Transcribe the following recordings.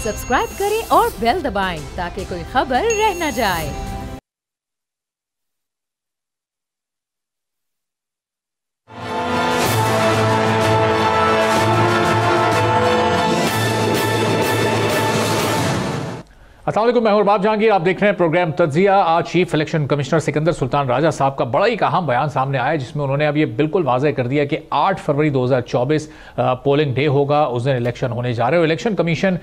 Subscribe करें और bell दबाएं ताकि कोई खबर रह न जाए। अस्सलाम वालेकुम, मैं हूं बाब जहांगीर। आप देख रहे हैं प्रोग्राम तज्जिया। आज chief election commissioner Sikandar Sultan Raja साहब का बड़ा ही अहम बयान सामने आया, जिसमें उन्होंने अब ये बिल्कुल वाज़ेह कर दिया कि 8 फरवरी 2024 पोलिंग डे होगा, उस दिन इलेक्शन होने जा रहे हो। इलेक्शन कमीशन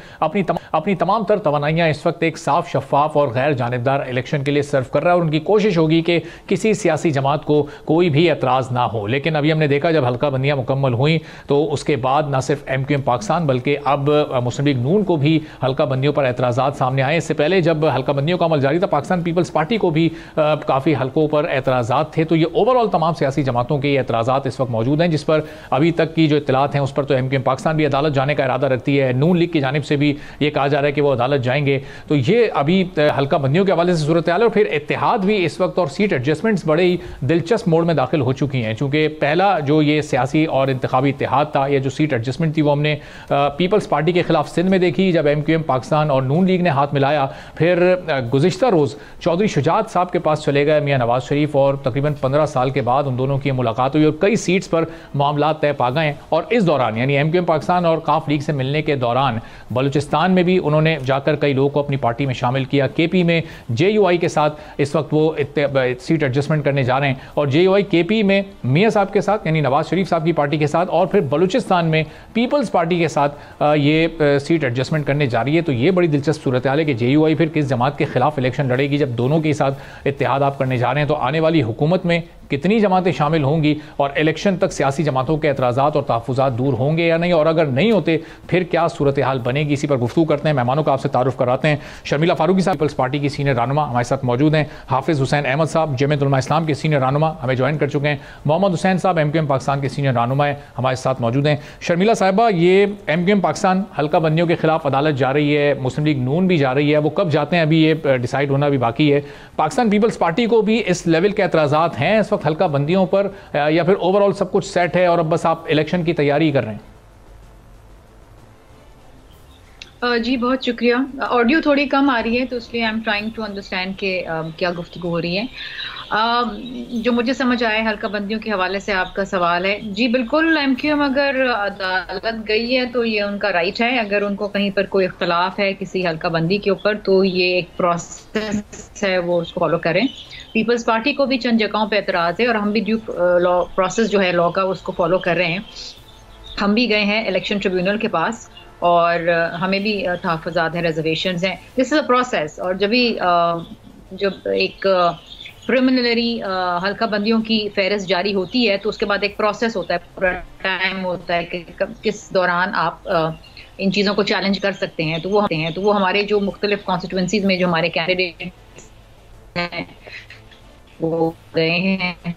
अपनी तमाम तर तवानाइयाँ इस वक्त एक साफ, शफाफ और गैर जानिबदार इलेक्शन के लिए सर्व कर रहा है और उनकी कोशिश होगी कि किसी सियासी जमात को कोई भी एतराज़ ना हो। लेकिन अभी हमने देखा जब हल्का बंदियाँ मुकम्मल हुई तो उसके बाद न सिर्फ MQM पाकिस्तान बल्कि अब मुस्लिम लीग नून को भी हल्का बंदियों पर एतराज़ात सामने आए। इससे पहले जब हल्का बंदियों का अमल जारी था, पाकिस्तान पीपल्स पार्टी को भी काफ़ी हल्कों पर एतराज़ात थे। तो ये ओवरऑल तमाम सियासी जमातों के एतराज़ात इस वक्त मौजूद हैं, जिस पर अभी तक की जो इत्तलात हैं उस पर तो MQM पाकिस्तान भी अदालत जाने का इरादा रखती है। नून लीग की जानिब से भी ये कहा जा रहा है कि वो अदालत जाएंगे। तो ये अभी हल्का बंदियों के हवाले से सूरत हाल है। और फिर इत्तेहाद भी इस वक्त और सीट एडजस्टमेंट्स बड़े ही दिलचस्प मोड में दाखिल हो चुकी हैं, चूँकि पहला जो ये सियासी और इंतखाबी इत्तेहाद था, या जो सीट एडजस्टमेंट थी, वो हमने पीपल्स पार्टी के खिलाफ सिंध में देखी जब MQM पाकिस्तान और नून लीग ने हाथ मिलाया। फिर गुज़िश्ता रोज़ चौधरी शुजात साहब के पास चले गए मियाँ नवाज शरीफ और तकरीबन 15 साल के बाद उन दोनों की मुलाकात हुई और कई सीट्स पर मामला तय पा गए। और इस दौरान यानी MQM पाकिस्तान और काफ लीग से मिलने के दौरान बलूचिस्तान में भी उन्होंने जाकर कई लोगों को अपनी पार्टी में शामिल किया। KP में JUI के साथ इस वक्त वो सीट एडजस्टमेंट करने जा रहे हैं और JUI KP में मियाँ साहब के साथ यानी नवाज शरीफ साहब की पार्टी के साथ, और फिर बलूचिस्तान में पीपल्स पार्टी के साथ ये सीट एडजस्टमेंट करने जा रही है। तो ये बड़ी दिलचस्प सूरत हाल है कि JUI फिर किस जमात के खिलाफ इलेक्शन लड़ेगी जब दोनों के साथ इत्तेहाद आप करने जा रहे हैं। तो आने वाली हुकूमत में कितनी जमातें शामिल होंगी और इलेक्शन तक सियासी जमातों के एतराज़ात और तहफ़्फ़ुज़ात दूर होंगे या नहीं, और अगर नहीं होते फिर क्या सूरत हाल बनेगी, इसी पर गुफ्तगू करते हैं। मेहमानों का आपसे तारुफ कराते हैं। शर्मिला फारूकी साहब पीपल्स पार्टी की सीनियर रहनुमा हमारे साथ मौजूद हैं। हाफिज़ हुसैन अहमद साहब जमीयत उलमा इस्लाम के सीनियर रहनुमा हमें ज्वाइन कर चुके हैं। मोहम्मद हुसैन साहब MQM पाकिस्तान के सीनियर रहनुमा हमारे साथ मौजूद हैं। शर्मिला साहिबा, ये MQM पाकिस्तान हल्का बंदियों के खिलाफ अदालत जा रही है, मुस्लिम लीग नून भी जा रही है, वो कब जाते हैं अभी ये डिसाइड होना भी बाकी है। पाकिस्तान पीपल्स पार्टी को भी इस लेवल के एतराज़ात हैं इस वक्त हल्का बंदियों पर, या फिर ओवरऑल सब कुछ सेट है और अब बस आप इलेक्शन की तैयारी कर रहे हैं? जी बहुत शुक्रिया। ऑडियो थोड़ी कम आ रही है तो इसलिए I am trying to understand कि क्या गुफ्तगू हो रही है। जो मुझे समझ आया हल्का बंदियों के हवाले से आपका सवाल है, जी बिल्कुल, MQM अगर अदालत गई है तो ये उनका राइट है। अगर उनको कहीं पर कोई इख्तलाफ है किसी हल्का बंदी के ऊपर तो ये एक प्रोसेस है, वो उसको फॉलो करें। पीपल्स पार्टी को भी चंद जगहों पर एतराज़ है और हम भी ड्यू लॉ प्रोसेस जो है लॉ का उसको फॉलो कर रहे हैं। हम भी गए हैं इलेक्शन ट्रिब्यूनल के पास और हमें भी तहफ़्फ़ुज़ात हैं, रिजर्वेशंस हैं। This is a process. और जब एक प्रिलिमिनरी हल्का बंदियों की फहरिस्त जारी होती है तो उसके बाद एक प्रोसेस होता है, पूरा टाइम होता है कि किस दौरान आप इन चीज़ों को चैलेंज कर सकते हैं। तो वो हमारे जो मुख्तलिफ कॉन्स्टिट्यूंसीज में जो हमारे कैंडिडेट हैं वो गए हैं।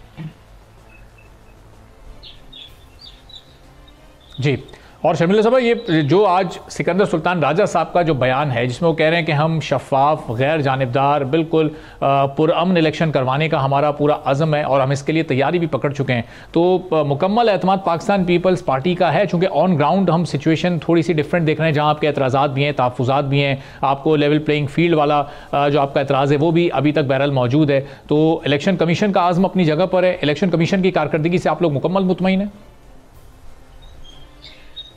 जी, और शर्मिला साहब, ये जो आज सिकंदर सुल्तान राजा साहब का जो बयान है जिसमें वो कह रहे हैं कि हम शफाफ, गैर जानिबदार, बिल्कुल पुरअमन इलेक्शन करवाने का हमारा पूरा अज़म है और हम इसके लिए तैयारी भी पकड़ चुके हैं, तो मुकम्मल एतमाद पाकिस्तान पीपल्स पार्टी का है? चूँकि ऑन ग्राउंड हम सिचुएशन थोड़ी सी डिफरेंट देख रहे हैं, जहाँ आपके एतराज़ात भी हैं, तहफ़्फ़ुज़ात भी हैं, आपको लेवल प्लेइंग फील्ड वाला जो आपका एतराज़ है वो भी अभी तक बहरहाल मौजूद है। तो इलेक्शन कमीशन का आज़म अपनी जगह पर है, इलेक्शन कमीशन की कारकर्दगी से आप लोग मुकम्मल मुतमईन हैं?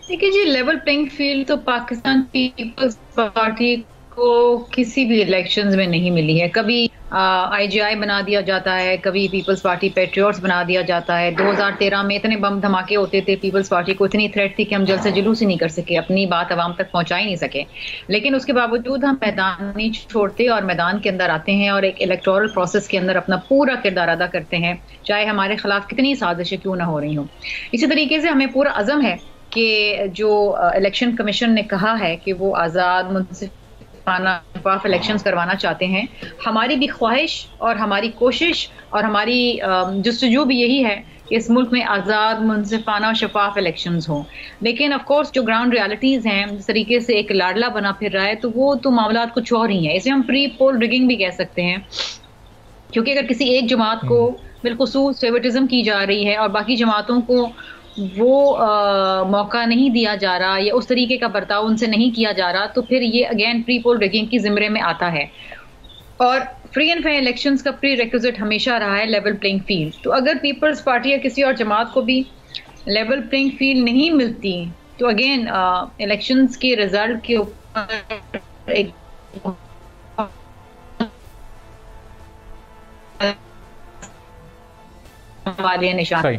देखिए जी, लेवल प्लेइंग फील्ड तो पाकिस्तान पीपल्स पार्टी को किसी भी इलेक्शंस में नहीं मिली है। कभी IGI बना दिया जाता है, कभी पीपल्स पार्टी पेट्रियट्स बना दिया जाता है। 2013 में इतने बम धमाके होते थे, पीपल्स पार्टी को इतनी थ्रेट थी कि हम जल्द से जुलूस ही नहीं कर सके, अपनी बात आवाम तक पहुंचा ही नहीं सके। लेकिन उसके बावजूद हम मैदान नहीं छोड़ते और मैदान के अंदर आते हैं और एक इलेक्टोरल प्रोसेस के अंदर अपना पूरा किरदार अदा करते हैं, चाहे हमारे खिलाफ कितनी साजिशें क्यों ना हो रही हों। इसी तरीके से हमें पूरा अज़म है कि जो इलेक्शन कमीशन ने कहा है कि वो आज़ाद, मुनसिफाना, शफाफ इलेक्शंस करवाना चाहते हैं, हमारी भी ख्वाहिश और हमारी कोशिश और हमारी जुस्तजू भी यही है कि इस मुल्क में आज़ाद, मुनसिफाना और शफाफ इलेक्शंस हों। लेकिन ऑफ कोर्स जो ग्राउंड रियलिटीज़ हैं, जिस तरीके से एक लाडला बना फिर रहा है, तो वो तो मामला कुछ और ही है। इसे हम प्री पोल रिगिंग भी कह सकते हैं, क्योंकि अगर किसी एक जमात को बिलखुसूस फेवरेटिज्म की जा रही है और बाकी जमातों को वो मौका नहीं दिया जा रहा या उस तरीके का बर्ताव उनसे नहीं किया जा रहा, तो फिर ये अगेन प्री पोल रिगिंग की जिम्मे में आता है। और फ्री एंड फेयर इलेक्शंस का प्री रिक्विजिट हमेशा रहा है लेवल प्लेइंग फील्ड। तो अगर पीपल्स पार्टी या किसी और जमात को भी लेवल प्लेइंग फील्ड नहीं मिलती, तो अगेन इलेक्शंस के रिजल्ट के ऊपर एक वाले निशान।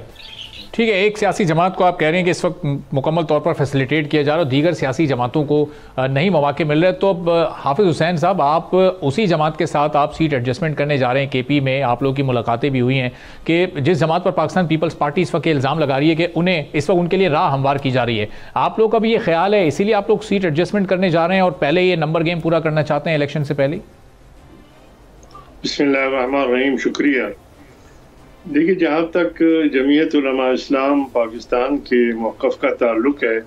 ठीक है, एक सियासी जमात को आप कह रहे हैं कि इस वक्त मुकम्मल तौर पर फैसिलिटेट किया जा रहा है, दीगर सियासी जमातों को नहीं मौके मिल रहे। तो अब हाफिज हुसैन साहब, आप उसी जमात के साथ आप सीट एडजस्टमेंट करने जा रहे हैं केपी में, आप लोगों की मुलाकातें भी हुई हैं कि जिस जमात पर पाकिस्तान पीपल्स पार्टी इस वक्त इल्ज़ाम लगा रही है कि उन्हें इस वक्त उनके लिए राह हमवार की जा रही है, आप लोग का भी ये ख्याल है इसीलिए आप लोग सीट एडजस्टमेंट करने जा रहे हैं और पहले ये नंबर गेम पूरा करना चाहते हैं इलेक्शन से पहले? बिस्मिल्लाहिर्रहमानिर्रहीम, शुक्रिया। देखिए, जहाँ तक जमीयत उलमा इस्लाम पाकिस्तान के मौक़िफ़ का ताल्लुक़ है,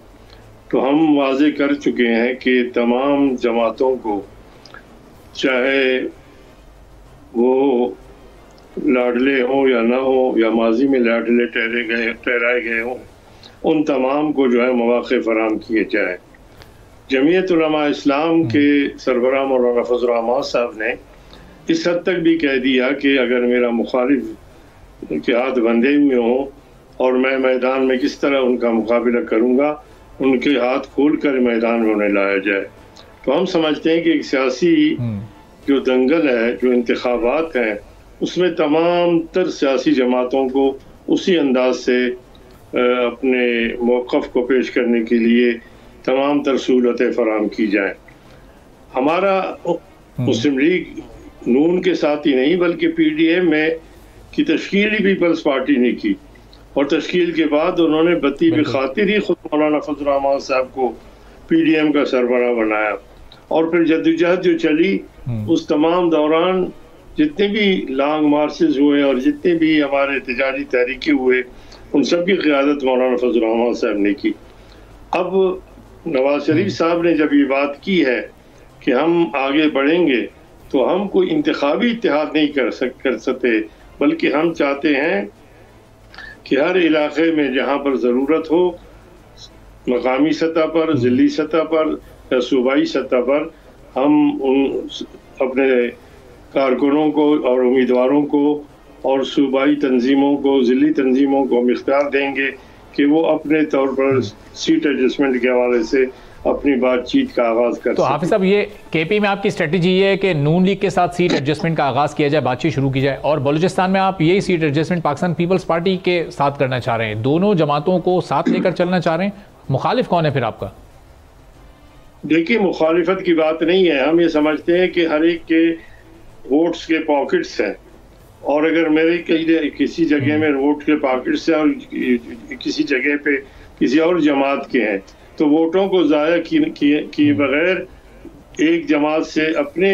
तो हम वाज़े कर चुके हैं कि तमाम जमातों को, चाहे वो लाडले हों या ना हो, या माजी में लाडले ठहराए गए हों, उन तमाम को जो है मौक़े फ़राहम किए जाए। जमीयत उलमा इस्लाम के सरबराह मौलाना फजल रहमान साहब ने इस हद तक भी कह दिया कि अगर मेरा मुखालिफ के हाथ बंधे हुए हों और मैं मैदान में किस तरह उनका मुकाबला करूंगा, उनके हाथ खोल कर मैदान में उन्हें लाया जाए। तो हम समझते हैं कि एक सियासी जो दंगल है, जो इंतखाबात हैं, उसमें तमाम तर सियासी जमातों को उसी अंदाज से अपने मौक़िफ़ को पेश करने के लिए तमाम तर सहूलतें फराहम की जाएँ। हमारा मुस्लिम लीग नून के साथ ही नहीं बल्कि PDM में की तश्कील ही पीपल्स पार्टी ने की, और तश्कील के बाद उन्होंने बत्ती बेखातिर ही खुद मौलाना फजल रहमान साहब को PDM का सरबराह बनाया। और फिर जद्दोजहद जो चली, उस तमाम दौरान जितने भी लॉन्ग मार्चेस हुए और जितने भी हमारे एहतजाजी तहरीकें हुए, उन सब की क़ियादत मौलाना फजल रहमान साहब ने की। अब नवाज शरीफ साहब ने जब ये बात की है कि हम आगे बढ़ेंगे, तो हम कोई इंतखाबी इत्तेहाद नहीं कर सकते, बल्कि हम चाहते हैं कि हर इलाके में जहाँ पर ज़रूरत हो, मकामी सतह पर, ज़िली सतह पर या सूबाई सतह पर, हम उन अपने कारकुनों को और उम्मीदवारों को और सूबाई तंजीमों को, ज़िली तंजीमों को हम इख्तियार देंगे कि वो अपने तौर पर सीट एडजस्टमेंट के हवाले से अपनी बातचीत का आगाज़ कर। तो हाफिज साहब, ये केपी में आपकी स्ट्रेटजी ये है कि नून लीग के साथ सीट एडजस्टमेंट का आगाज़ किया जाए, बातचीत शुरू की जाए, और बलूचिस्तान में आप यही seat adjustment Pakistan Peoples Party के साथ करना चाह रहे हैं, दोनों जमातों को साथ लेकर चलना चाह रहे हैं। मुखालिफ कौन है फिर आपका? देखिए, मुखालिफत की बात नहीं है। हम ये समझते हैं कि हर एक के वोट्स के पॉकेट्स हैं, और अगर मेरे किसी जगह में वोट के पॉकेट्स हैं और किसी जगह पे किसी और जमात के हैं, तो वोटों को ज़ाया किए बगैर एक जमात से अपने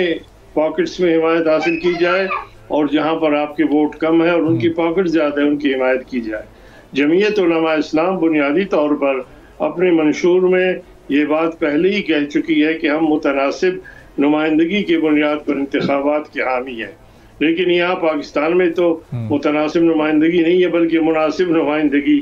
पॉकेट्स में हिमायत हासिल की जाए, और जहां पर आपके वोट कम है और उनकी पॉकेट ज़्यादा है, उनकी हिमायत की जाए। जमीयत उलमा इस्लाम बुनियादी तौर पर अपने मंशूर में ये बात पहले ही कह चुकी है कि हम मुतनासिब नुमाइंदगी की बुनियाद पर इंतखाबात के हामी हैं, लेकिन यहाँ पाकिस्तान में तो मुतनासिब नुमाइंदगी नहीं है, बल्कि मुनासिब नुमाइंदगी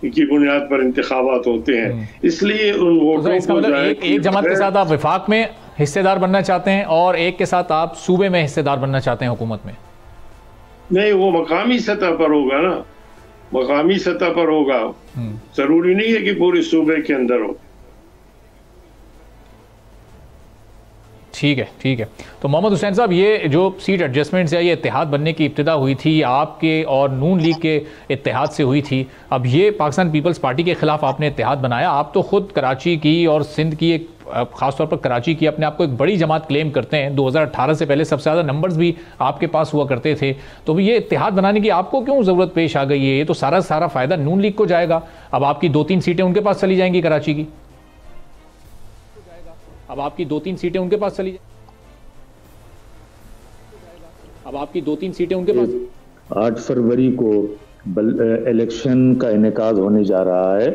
की बुनियाद पर इंतखाबात होते हैं। इसलिए उन वोटों को मतलब एक जमात के साथ आप विफाक में हिस्सेदार बनना चाहते हैं और एक के साथ आप सूबे में हिस्सेदार बनना चाहते हैं हुकूमत में? नहीं, वो मकामी सतह पर होगा ना, मकामी सतह पर होगा, जरूरी नहीं है कि पूरे सूबे के अंदर हो। ठीक है, ठीक है। तो मोहम्मद हुसैन साहब, ये जो सीट एडजस्टमेंट्स या ये इत्तेहाद बनने की इब्तिदा हुई थी आपके और नून लीग के इत्तेहाद से हुई थी, अब ये पाकिस्तान पीपल्स पार्टी के खिलाफ आपने इत्तेहाद बनाया। आप तो खुद कराची की और सिंध की, एक खासतौर पर कराची की, अपने आप को एक बड़ी जमात क्लेम करते हैं। 2018 से पहले सबसे ज़्यादा नंबर्स भी आपके पास हुआ करते थे, तो ये इत्तेहाद बनाने की आपको क्यों ज़रूरत पेश आ गई है? ये तो सारा फ़ायदा नून लीग को जाएगा। अब आपकी 2-3 सीटें उनके पास चली जाएंगी कराची की, अब आपकी 2-3 सीटें उनके पास चली अब आपकी 2-3 सीटें उनके पास। 8 फरवरी को इलेक्शन का इनेकाद होने जा रहा है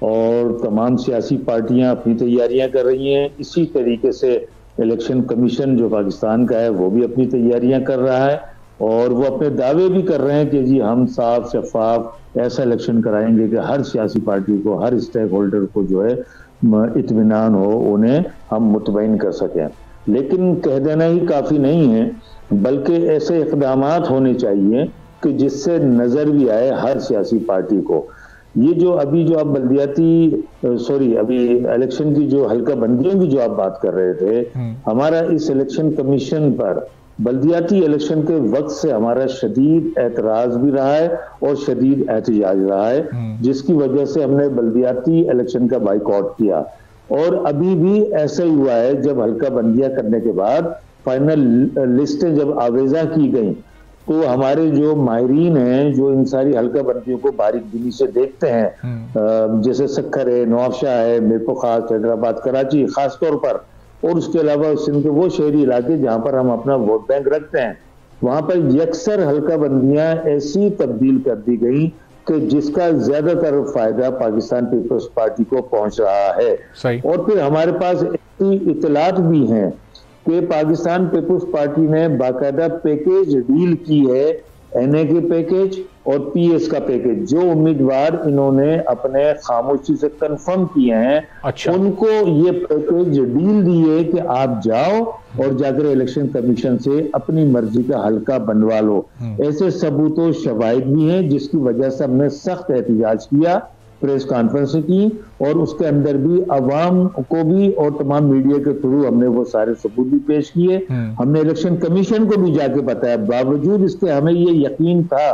और तमाम सियासी पार्टियां अपनी तैयारियां कर रही हैं। इसी तरीके से इलेक्शन कमीशन जो पाकिस्तान का है वो भी अपनी तैयारियां कर रहा है और वो अपने दावे भी कर रहे हैं कि जी हम साफ शफाफ ऐसा इलेक्शन कराएंगे कि हर सियासी पार्टी को, हर स्टेक होल्डर को जो है इत्मीनान हो, उन्हें हम मुतमईन कर सकें। लेकिन कह देना ही काफी नहीं है, बल्कि ऐसे इक़दामात होने चाहिए कि जिससे नजर भी आए हर सियासी पार्टी को। ये जो अभी जो आप अभी इलेक्शन की जो हल्का बंदियों की जो आप बात कर रहे थे, हमारा इस इलेक्शन कमीशन पर बल्दियाती इलेक्शन के वक्त से हमारा शदीद एतराज भी रहा है और शदीद एहतजाज रहा है, जिसकी वजह से हमने बल्दियाती इलेक्शन का बाइकआउट किया। और अभी भी ऐसा ही हुआ है, जब हल्का बंदियां करने के बाद फाइनल लिस्टें जब आवेजा की गई, तो हमारे जो माहिरीन हैं, जो इन सारी हल्का बंदियों को बारीक बीनी से देखते हैं, जैसे सक्खर है, नवाबशाह है, मीरपुर खास, हैदराबाद, कराची खास तौर पर, और उसके अलावा सिंध के वो शहरी इलाके जहां पर हम अपना वोट बैंक रखते हैं, वहां पर यकसर हल्का बंदियां ऐसी तब्दील कर दी गई कि जिसका ज्यादातर फायदा पाकिस्तान पीपल्स पार्टी को पहुंच रहा है। सही। और फिर हमारे पास ऐसी इतलात भी हैं कि पाकिस्तान पीपल्स पार्टी ने बाकायदा पैकेज डील की है, एनए के पैकेज और पीएस का पैकेज, जो उम्मीदवार इन्होंने अपने खामोशी से कंफर्म किए हैं, अच्छा। उनको ये पैकेज डील दी है कि आप जाओ और जाकर इलेक्शन कमीशन से अपनी मर्जी का हल्का बनवा लो। ऐसे सबूत और शवाहिद भी हैं, जिसकी वजह से हमने सख्त एहतजाज किया, प्रेस कॉन्फ्रेंस की, और उसके अंदर भी अवाम को भी और तमाम मीडिया के थ्रू हमने वो सारे सबूत भी पेश किए। हमने इलेक्शन कमीशन को भी जाके बताया। बावजूद इसके हमें ये यकीन था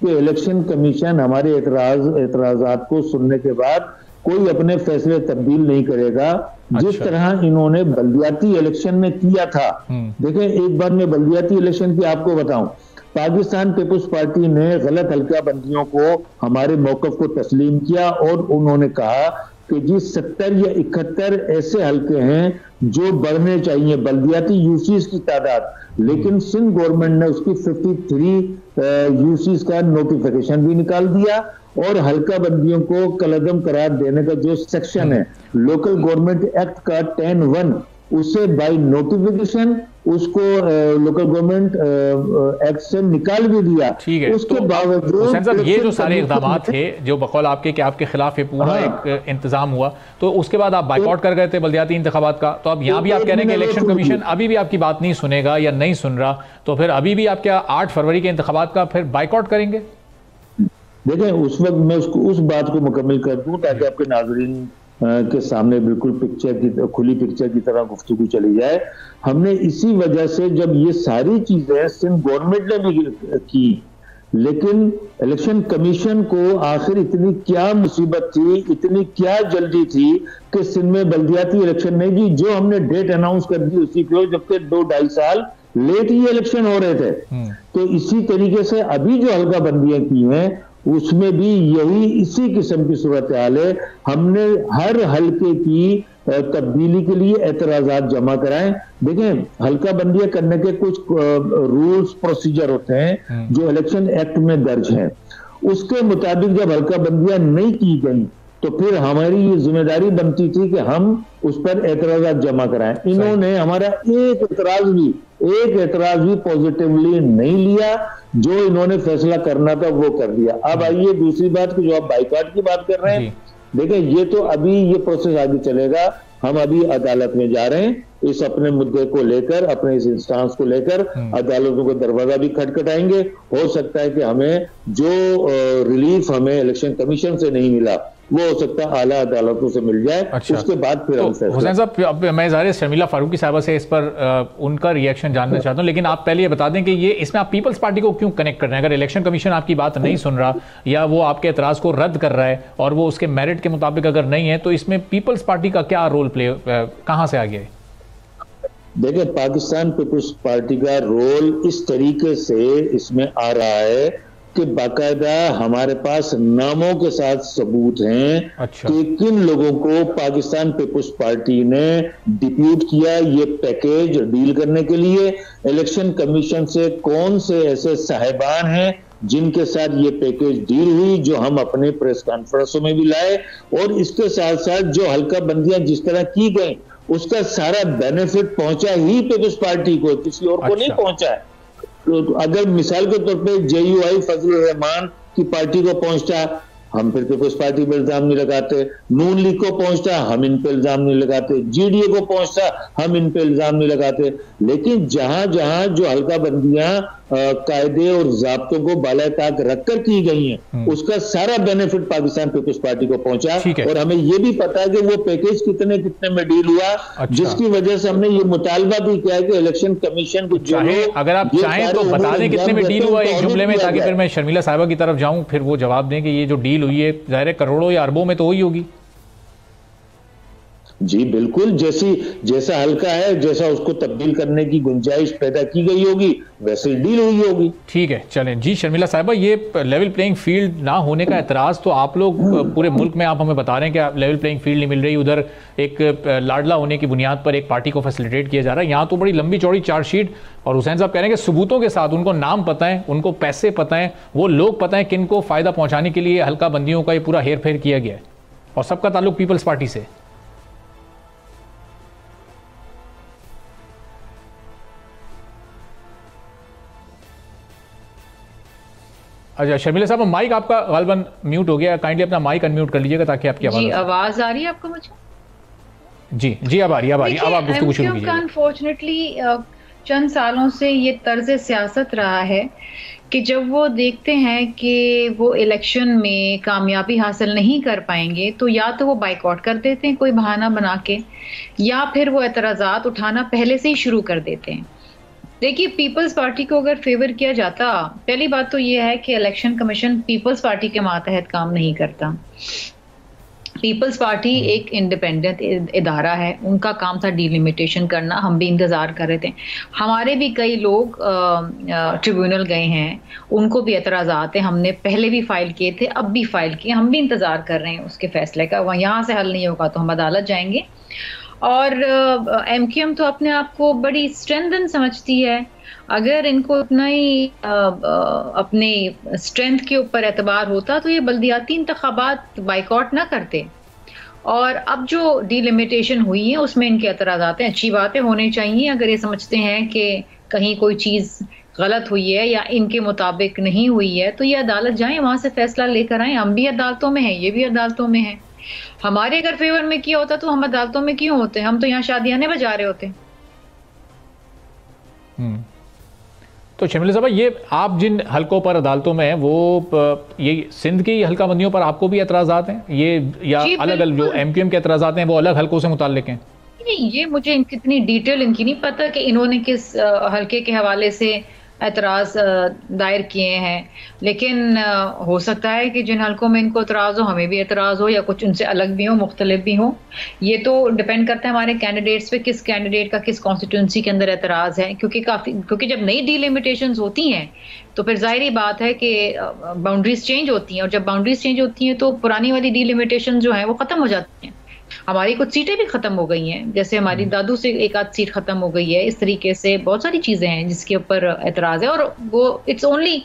कि इलेक्शन कमीशन हमारे एतराजात को सुनने के बाद कोई अपने फैसले तब्दील नहीं करेगा, जिस तरह इन्होंने बल्दियाती इलेक्शन में किया था। देखें, एक बार मैं बल्दियाती इलेक्शन की आपको बताऊं, पाकिस्तान पीपल्स पार्टी ने गलत हल्का बंदियों को हमारे मौकफ को तस्लीम किया और उन्होंने कहा कि जी 70 या 71 ऐसे हल्के हैं जो बढ़ने चाहिए बल्दियाती यूसीज की तादाद, लेकिन सिंध गवर्नमेंट ने उसकी 53 यूसीज का नोटिफिकेशन भी निकाल दिया और हल्का बंदियों को कलअदम करार देने का जो सेक्शन है लोकल गवर्नमेंट एक्ट का 10(1) उसे बाय नोटिफिकेशन उसको लोकल गवर्नमेंट एक्ट से निकाल भी दिया। ठीक है, उसके तो बावजूद हुसैन साहब ये जो सारे इक़दाम थे जो बकौल आपके कि आपके खिलाफ ये पूरा एक इंतजाम हुआ, तो उसके बाद आप बाइकआउट कर गए थे बल्दियाती इंतखाबात का, तो अब यहाँ भी आप कह रहे हैं कि इलेक्शन कमीशन अभी भी आपकी बात नहीं सुनेगा या नहीं सुन रहा, तो फिर अभी भी आप क्या 8 फरवरी के इंतखाबात का फिर बाइकआउट करेंगे? देखें, उस वक्त मैं उस बात को मुकम्मल कर दूं ताकि आपके नाज़रीन के सामने बिल्कुल खुली पिक्चर की तरह गुफ्तगू चली जाए। हमने इसी वजह से जब ये सारी चीजें सिंध गवर्नमेंट ने भी की, लेकिन इलेक्शन कमीशन को आखिर इतनी क्या मुसीबत थी, इतनी क्या जल्दी थी कि सिंध में बल्दियाती इलेक्शन नहीं की, जो हमने डेट अनाउंस कर दी उसी को, जबकि 2-2.5 साल लेट ही इलेक्शन हो रहे थे। तो इसी तरीके से अभी जो हल्का बंदियां की हैं उसमें भी यही इसी किस्म की सूरत हाल है। हमने हर हल्के की तब्दीली के लिए एतराजात जमा कराएं। देखें, हल्का बंदियां करने के कुछ रूल्स प्रोसीजर होते हैं जो इलेक्शन एक्ट में दर्ज हैं। उसके मुताबिक जब हल्का बंदियां नहीं की गई तो फिर हमारी ये जिम्मेदारी बनती थी कि हम उस पर एतराजात जमा कराएं। इन्होंने हमारा एक एतराज भी पॉजिटिवली नहीं लिया, जो इन्होंने फैसला करना था वो कर दिया। अब आइए दूसरी बात की, जो आप बाइकआउट की बात कर रहे हैं, देखें ये तो अभी ये प्रोसेस आगे चलेगा। हम अभी अदालत में जा रहे हैं, इस अपने मुद्दे को लेकर, अपने इस इंस्टांस को लेकर अदालतों का दरवाजा भी खटखटाएंगे। हो सकता है कि हमें जो रिलीफ हमें इलेक्शन कमीशन से नहीं मिला वो हो सकता है आला अदालतों से मिल जाए। अच्छा। उसके बाद फिर तो हुसैन साहब, अब मैं ज़ाहिर शर्मिला फारूकी साहबा से इस पर उनका रिएक्शन जानना चाहता हूं, लेकिन आप पहले ये बता दें कि ये इसमें आप पीपल्स पार्टी को क्यों कनेक्ट कर रहे हैं? अगर इलेक्शन कमीशन आपकी बात नहीं सुन रहा या वो आपके एतराज़ को रद्द कर रहा है और वो उसके मेरिट के मुताबिक अगर नहीं है, तो इसमें पीपल्स पार्टी का क्या रोल प्ले, कहाँ से आ गया है? देखिए, पाकिस्तान पीपल्स पार्टी का रोल इस तरीके से इसमें आ रहा है कि बाकायदा हमारे पास नामों के साथ सबूत हैं। अच्छा। कि किन लोगों को पाकिस्तान पीपल्स पार्टी ने डिप्यूट किया ये पैकेज डील करने के लिए। इलेक्शन कमीशन से कौन से ऐसे साहिबान हैं जिनके साथ ये पैकेज डील हुई, जो हम अपने प्रेस कॉन्फ्रेंसों में भी लाए, और इसके साथ साथ जो हल्का बंदियां जिस तरह की गई उसका सारा बेनिफिट पहुंचा ही पीपल्स पार्टी को, किसी और को नहीं पहुंचा है। तो अगर मिसाल के तौर पे JUI फजलुर रहमान की पार्टी को पहुंचता, हम फिर पीपल्स पार्टी पर इल्जाम नहीं लगाते। नून लीग को पहुंचता, हम इन पे इल्जाम नहीं लगाते। GDA को पहुंचता, हम इन पे इल्जाम नहीं लगाते। लेकिन जहां जहां जो हल्का बंदियां कायदे और ज़ाब्तों को बालाताक रखकर की गई हैं, उसका सारा बेनिफिट पाकिस्तान पीपल्स पार्टी को पहुंचा। और हमें यह भी पता है कि वो पैकेज कितने कितने में डील हुआ। अच्छा। जिसकी वजह से हमने ये मुतालबा भी किया है कि इलेक्शन कमीशन को अगर आप चाहें तो बता दें कितने में डील हुआ एक जुमले में, ताकि फिर मैं शर्मिला साहिबा की तरफ जाऊं, फिर वो जवाब दें कि ये जो डील हुई है ज़ाहिर करोड़ों या अरबों में तो हुई होगी। जी बिल्कुल, जैसा हल्का है, जैसा उसको तब्दील करने की गुंजाइश पैदा की गई होगी, वैसे डील हुई होगी। ठीक है, चलें जी। शर्मिला साहिबा, ये लेवल प्लेइंग फील्ड ना होने का एतराज़ तो आप लोग पूरे मुल्क में आप हमें बता रहे हैं कि लेवल प्लेइंग फील्ड नहीं मिल रही, उधर एक लाडला होने की बुनियाद पर एक पार्टी को फैसिलिटेट किया जा रहा है। यहाँ तो बड़ी लंबी चौड़ी चार्जशीट, और हुसैन साहब कह रहे हैं कि सबूतों के साथ, उनको नाम पता है, उनको पैसे पता है, वो लोग पता है किन को फ़ायदा पहुँचाने के लिए हल्का बंदियों का ये पूरा हेर फेर किया गया है, और सबका ताल्लुक पीपल्स पार्टी से। अच्छा शर्मिला साहब, माइक आपका गालबन म्यूट हो गया, काइंडली अपना माइक अनम्यूट कर लीजिएगा ताकि आपकी आवाज। जी आवाज आ रही है आपको मुझे? जी अब आ रही है, अब आप गुफ्तगू शुरू कीजिए। अनफॉर्चुनेटली चंद सालों से ये तर्ज सियासत रहा है कि जब वो देखते हैं कि वो इलेक्शन में कामयाबी हासिल नहीं कर पाएंगे तो या तो वो बाइकआउट कर देते हैं कोई बहाना बना के, या फिर वो एतराज़ात उठाना पहले से ही शुरू कर देते हैं। देखिए, पीपल्स पार्टी को अगर फेवर किया जाता, पहली बात तो ये है कि इलेक्शन कमीशन पीपल्स पार्टी के मातहत काम नहीं करता। पीपल्स पार्टी एक इंडिपेंडेंट इदारा है, उनका काम था डिलिमिटेशन करना। हम भी इंतज़ार कर रहे थे, हमारे भी कई लोग ट्रिब्यूनल गए हैं, उनको भी एतराज़ात हैं, हमने पहले भी फाइल किए थे, अब भी फाइल किए, हम भी इंतज़ार कर रहे हैं उसके फैसले का। वहाँ यहाँ से हल नहीं होगा तो हम अदालत जाएंगे। और MQM तो अपने आप को बड़ी स्ट्रेंथन समझती है। अगर इनको इतना ही अपने स्ट्रेंथ के ऊपर एतबार होता तो ये बल्दियाती इंतखाबात बाइकआउट ना करते। और अब जो डिलिमिटेशन हुई है उसमें इनके एतराज़ात हैं, अच्छी बातें होनी चाहिए। अगर ये समझते हैं कि कहीं कोई चीज़ गलत हुई है या इनके मुताबिक नहीं हुई है तो ये अदालत जाएं, वहाँ से फैसला लेकर आएँ। हम भी अदालतों में हैं, ये भी अदालतों में हैं। हमारे अगर फेवर में किया होता तो हम अदालतों में क्यों होते? हम तो यहाँ शादियां बजा रहे होते। तो शर्मिला साहब, ये आप जिन हलकों पर अदालतों में हैं, वो ये सिंध की हल्का बंदियों पर आपको भी एतराज़ात हैं ये, या अलग अलग जो MQM के एतराज़ात हैं वो अलग हलकों से मुताल्लिक हैं? नहीं, ये मुझे कितनी डिटेल इनकी नहीं पता कि इन्होंने किस हलके के हवाले से एतराज़ दायर किए हैं, लेकिन हो सकता है कि जिन हलकों में इनको एतराज़ हो हमें भी एतराज़ हो, या कुछ उनसे अलग भी हो, मुख्तलिफ भी हो। ये तो डिपेंड करता है हमारे कैंडिडेट्स पे, किस कैंडिडेट का किस कॉन्स्टिट्यूंसी के अंदर एतराज़ है। क्योंकि जब नई डिलिमिटेशंस होती हैं तो फिर जाहिर बात है कि बाउंड्रीज चेंज होती हैं, और जब बाउंड्रीज चेंज होती हैं तो पुरानी वाली डिलिमिटेशन जो है वो ख़त्म हो जाती हैं। हमारी कुछ सीटें भी खत्म हो गई हैं, जैसे हमारी दादू से एक आध सीट खत्म हो गई है। इस तरीके से बहुत सारी चीजें हैं जिसके ऊपर एतराज है, और वो इट्स ओनली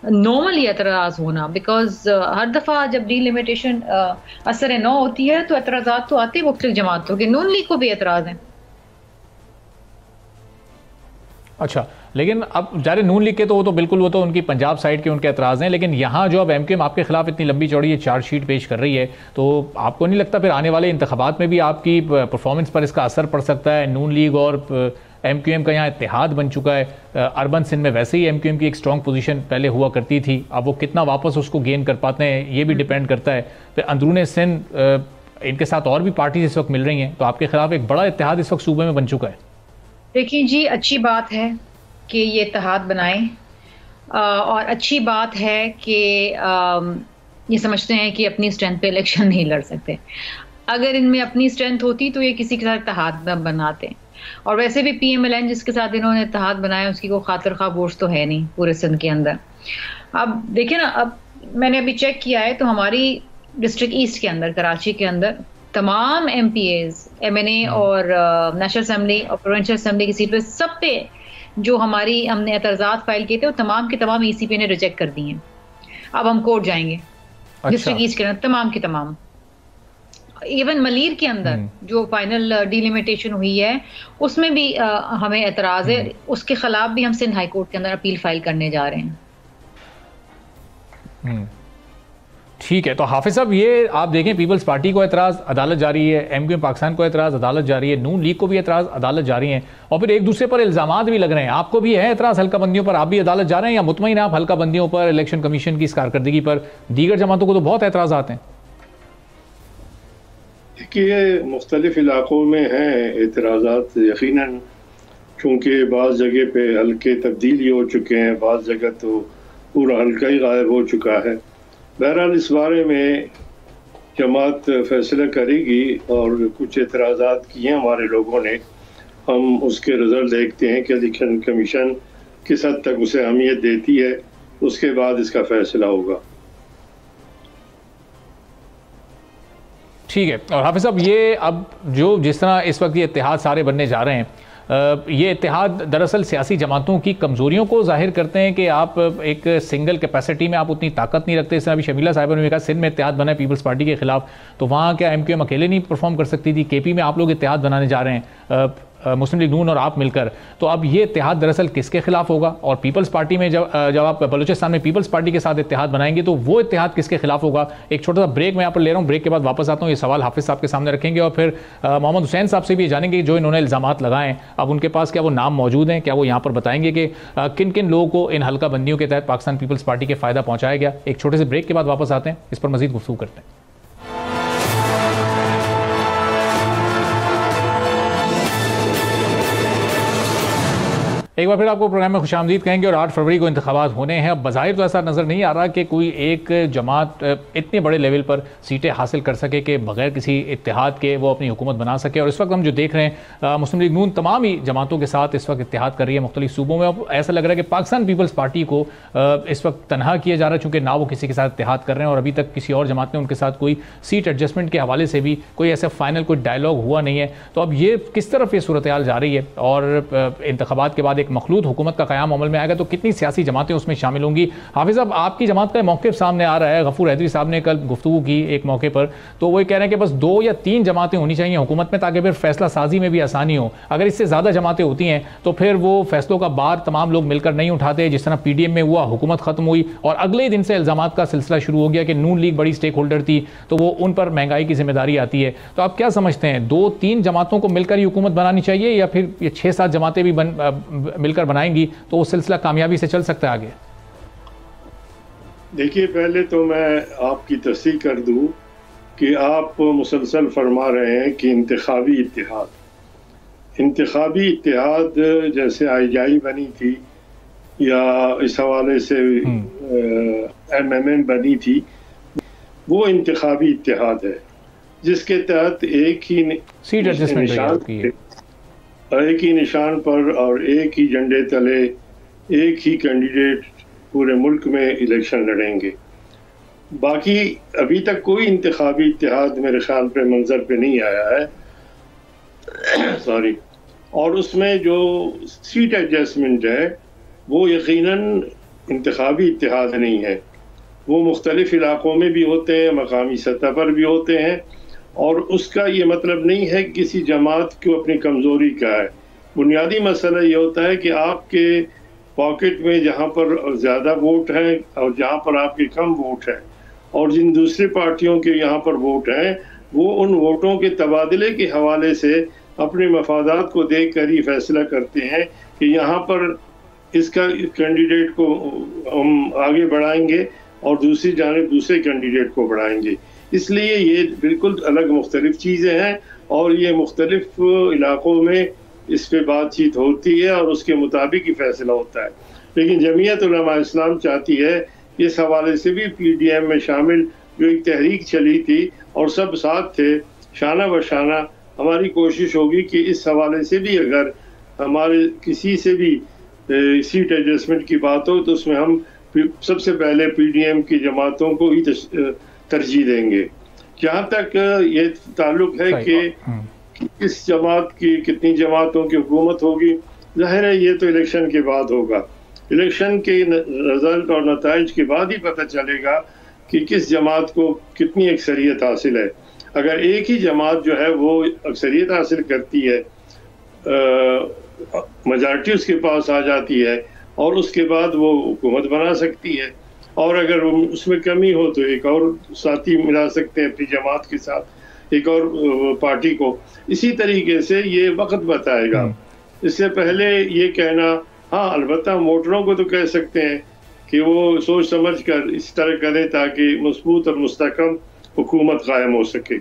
नॉर्मली एतराज होना, बिकॉज हर दफा जब डिलिमिटेशन असर नौ होती है तो एतराजात तो आते मुख्तलिफ जमातों के। नून लीग को भी एतराज है। अच्छा, लेकिन अब जारे नून लीग के तो वो तो बिल्कुल, वो तो उनकी पंजाब साइड के उनके एतराज़ हैं, लेकिन यहाँ जो अब MQM आपके खिलाफ इतनी लंबी चौड़ी ये चार्जशीट पेश कर रही है, तो आपको नहीं लगता फिर आने वाले इंतखाबात में भी आपकी परफॉर्मेंस पर इसका असर पड़ सकता है? नून लीग और MQM का यहाँ इत्तेहाद बन चुका है। अर्बन सिंध में वैसे ही MQM की एक स्ट्रॉन्ग पोजीशन पहले हुआ करती थी, अब वो कितना वापस उसको गेन कर पाते हैं ये भी डिपेंड करता है। फिर अंदरूनी सिंध इनके साथ और भी पार्टीज इस वक्त मिल रही हैं, तो आपके खिलाफ एक बड़ा इत्तेहाद इस वक्त सूबे में बन चुका है। देखिए जी, अच्छी बात है कि ये इत्तेहाद बनाएं, और अच्छी बात है कि ये समझते हैं कि अपनी स्ट्रेंथ पे इलेक्शन नहीं लड़ सकते। अगर इनमें अपनी स्ट्रेंथ होती तो ये किसी के साथ इत्तेहाद न बनाते। और वैसे भी PMLN जिसके साथ इन्होंने इत्तेहाद बनाया उसकी कोई खातिर खामोश तो है नहीं पूरे सिंध के अंदर। अब देखिए ना, अब मैंने अभी चेक किया है तो हमारी डिस्ट्रिक्ट ईस्ट के अंदर, कराची के अंदर तमाम MPAs, MNA और नेशनल असेंबली और प्रोविंशियल असेंबली की सीट पे सब पे जो हमने एतराज़ात फाइल किए थे वो तमाम के तमाम ECP ने रिजेक्ट कर दिए हैं। अब हम कोर्ट जाएंगे। अच्छा। डिस्ट्रिक्ट ईस्ट के अंदर तमाम के तमाम। इवन मलीर के अंदर जो फाइनल डिलिमिटेशन हुई है उसमें भी हमें एतराज़ है, उसके खिलाफ भी हम सिंध हाई कोर्ट के अंदर अपील फाइल करने जा रहे हैं। ठीक है, तो हाफिज साहब ये आप देखें, पीपल्स पार्टी को एतराज़, अदालत जारी है, एमक्यूएम पाकिस्तान को एतराज़, अदालत जारी है, नून लीग को भी एतराज़, अदालत जारी है, और फिर एक दूसरे पर इल्ज़ामात भी लग रहे हैं। आपको भी है एतराज़ हल्का बंदियों पर, आप भी अदालत जा रहे हैं, या मुतमईन आप हल्का बंदियों पर, इलेक्शन कमीशन की इस कारकर्दगी पर? दीगर जमातों को तो बहुत एतराज़ आते हैं। देखिए, मुख्तलिफ इलाकों में हैं एतराज़ात यकीनन, क्योंकि बाज़ जगह पे हल्के तब्दीली हो चुके हैं, बाज़ जगह तो पूरा हल्का ही गायब हो चुका है। बहरहाल इस बारे में जमात फैसला करेगी, और कुछ एतराज़ात किए हमारे लोगों ने, हम उसके रिजल्ट देखते हैं कि इलेक्शन कमीशन किस हद तक उसे अहमियत देती है, उसके बाद इसका फैसला होगा। ठीक है, और हाफिज साहब ये अब जो जिस तरह इस वक्त ये इत्तेहाद सारे बनने जा रहे हैं, ये इत्तेहाद दरअसल सियासी जमातों की कमज़ोरियों को जाहिर करते हैं कि आप एक सिंगल कैपेसिटी में आप उतनी ताकत नहीं रखते। इस तरह अभी शमीला साहिबा ने कहा सिंध में इत्तेहाद बना है पीपल्स पार्टी के खिलाफ, तो वहाँ क्या एमक्यूएम अकेले नहीं परफॉर्म कर सकती थी? केपी में आप लोग इत्तेहाद बनाने जा रहे हैं, मुस्लिम लीग नून और आप मिलकर, तो अब ये इत्तेहाद दरअसल किसके खिलाफ होगा? और पीपल्स पार्टी में जब आप बलूचिस्तान में पीपल्स पार्टी के साथ इत्तेहाद बनाएंगे तो वो इत्तेहाद किसके खिलाफ होगा? एक छोटा सा ब्रेक मैं यहाँ पर ले रहा हूँ, ब्रेक के बाद वापस आता हूँ, ये सवाल हाफिज साहब के सामने रखेंगे, और फिर मोहम्मद हुसैन साहब से भी जानेंगे जो इन्होंने इल्ज़ामात लगाए, अब उनके पास क्या वो नाम मौजूद हैं, क्या वो यहाँ पर बताएंगे कि किन किन लोगों को इन हल्का बंदियों के तहत पाकिस्तान पीपल्स पार्टी के फ़ायदा पहुँचाया गया। एक छोटे से ब्रेक के बाद वापस आते हैं, इस पर मज़ीद गुफ्तगू करते हैं। एक बार फिर आपको प्रोग्राम में खुशामदीद कहेंगे, और 8 फरवरी को इंतखाबात होने हैं। अब बज़ाहिर तो ऐसा नज़र नहीं आ रहा कि कोई एक जमात इतने बड़े लेवल पर सीटें हासिल कर सके कि बग़ैर किसी इत्तेहाद के वो अपनी हुकूमत बना सके। और इस वक्त हम जो देख रहे हैं, मुस्लिम लीग नून तमाम ही जमातों के साथ इस वक्त इत्तेहाद कर रही है मुख्तलिफ सूबों में। अब ऐसा लग रहा है कि पाकिस्तान पीपल्स पार्टी को इस वक्त तनहा किया जा रहा है, चूँकि ना वो किसी के साथ इत्तेहाद कर रहे हैं, और अभी तक किसी और जमात ने उनके साथ कोई सीट एडजस्टमेंट के हवाले से भी कोई ऐसा फाइनल कोई डायलॉग हुआ नहीं है। तो अब ये किस तरफ ये सूरत हाल जा रही है, और इंतखाबात के बाद एक मखलूत हुकूमत का क़याम अमल में आएगा तो कितनी सियासी जमातें उसमें शामिल होंगी? हाफिज़ साहब, आपकी जमात का मौक़िफ़ सामने आ रहा है, गफूर हैदरी साहब ने कल गुफ्तगू की एक मौके पर, तो वो कह रहे हैं कि बस 2 या 3 जमातें होनी चाहिए हुकूमत में, ताकि फिर फैसला साजी में भी आसानी हो। अगर इससे ज़्यादा जमातें होती हैं तो फिर वो फैसलों का बार तमाम लोग मिलकर नहीं उठाते, जिस तरह PDM में हुआ, हुकूमत ख़त्म हुई और अगले ही दिन से इल्ज़ामात का सिलसिला शुरू हो गया कि नून लीग बड़ी स्टेक होल्डर थी, तो वो उन पर महंगाई की जिम्मेदारी आती है। तो आप क्या समझते हैं, 2-3 जमातों को मिलकर ही हुकूमत बनानी चाहिए, या फिर ये 6-7 जमातें भी मिलकर बनाएंगी तो वो सिलसिला कामयाबी से चल सकता है आगे? देखिए, पहले तो मैं आपकी तस्दीक कर दूं कि आप मुसलसल फरमा रहे हैं कि इंतखाबी इत्तेहाद जैसे IJI बनी थी या इस हवाले से MMM बनी थी, वो इंतखाबी इत्तेहाद है जिसके तहत एक ही निशान पर और एक ही झंडे तले एक ही कैंडिडेट पूरे मुल्क में इलेक्शन लड़ेंगे। बाकी अभी तक कोई इंतखाबी इत्तेहाद मेरे ख्याल पे मंजर पे नहीं आया है सॉरी। और उसमें जो सीट एडजस्टमेंट है वो यकीनन इंतखाबी इत्तेहाद नहीं है, वो मुख्तलिफ इलाकों में भी होते हैं, मकामी सतह पर भी होते हैं, और उसका ये मतलब नहीं है कि किसी जमात को अपनी कमज़ोरी का है। बुनियादी मसला ये होता है कि आपके पॉकेट में जहाँ पर ज़्यादा वोट हैं और जहाँ पर आपके कम वोट हैं, और जिन दूसरी पार्टियों के यहाँ पर वोट हैं, वो उन वोटों के तबादले के हवाले से अपने मफादात को देख कर ही फैसला करते हैं कि यहाँ पर इसका कैंडिडेट को हम आगे बढ़ाएंगे और दूसरी जानिब दूसरे कैंडिडेट को बढ़ाएंगे। इसलिए ये बिल्कुल अलग मुख्तलिफ चीज़ें हैं, और ये मुख्तलिफ इलाकों में इस पे बातचीत होती है और उसके मुताबिक ही फैसला होता है। लेकिन जमीयत उलमा इस्लाम चाहती है इस हवाले से भी PDM में शामिल जो एक तहरीक चली थी और सब साथ थे, शाना बशाना हमारी कोशिश होगी कि इस हवाले से भी अगर हमारे किसी से भी सीट एडजस्टमेंट की बात हो तो उसमें हम सबसे पहले PDM की जमातों को ही तरजीह देंगे। जहाँ तक ये ताल्लुक है कि किस जमात की कितनी जमातों की हुकूमत होगी, जाहिर है ये तो इलेक्शन के बाद होगा। इलेक्शन के रिजल्ट और नताइज के बाद ही पता चलेगा कि किस जमात को कितनी अक्सरियत हासिल है। अगर एक ही जमात जो है वो अक्सरियत हासिल करती है, मेजॉरिटी उसके पास आ जाती है और उसके बाद वो हुकूमत बना सकती है, और अगर उसमें कमी हो तो एक और साथी मिला सकते हैं अपनी जमात के साथ, एक और पार्टी को। इसी तरीके से ये वक्त बताएगा। इससे पहले ये कहना, हाँ अलबत्ता वोटरों को तो कह सकते हैं कि वो सोच समझ कर इस तरह करें ताकि मजबूत और मुस्तहकम हुकूमत कायम हो सके।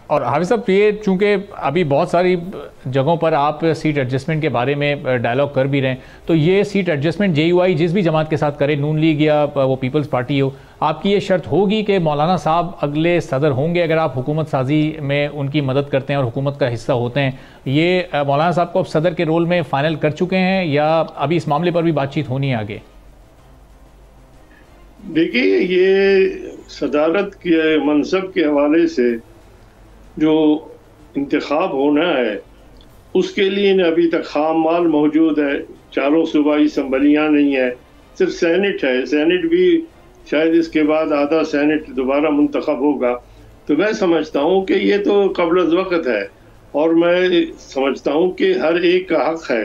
और हाफिज साहब, ये चूंकि अभी बहुत सारी जगहों पर आप सीट एडजस्टमेंट के बारे में डायलॉग कर भी रहे हैं, तो ये सीट एडजस्टमेंट JUI जिस भी जमात के साथ करे, नून लीग या वो पीपल्स पार्टी हो, आपकी ये शर्त होगी कि मौलाना साहब अगले सदर होंगे अगर आप हुकूमत साजी में उनकी मदद करते हैं और हुकूमत का हिस्सा होते हैं? ये मौलाना साहब को अब सदर के रोल में फाइनल कर चुके हैं या अभी इस मामले पर भी बातचीत होनी है आगे? देखिए, ये सदारत के मनसब के हवाले से जो इंतखाब होना है उसके लिए अभी तक खाम माल मौजूद है। चारों सूबाई असम्बलियाँ नहीं है, सिर्फ सेनेट है। सेनेट भी शायद इसके बाद आधा सेनेट दोबारा मुंतखब होगा। तो मैं समझता हूँ कि ये तो क़ब्ल वक्त है, और मैं समझता हूँ कि हर एक का हक है।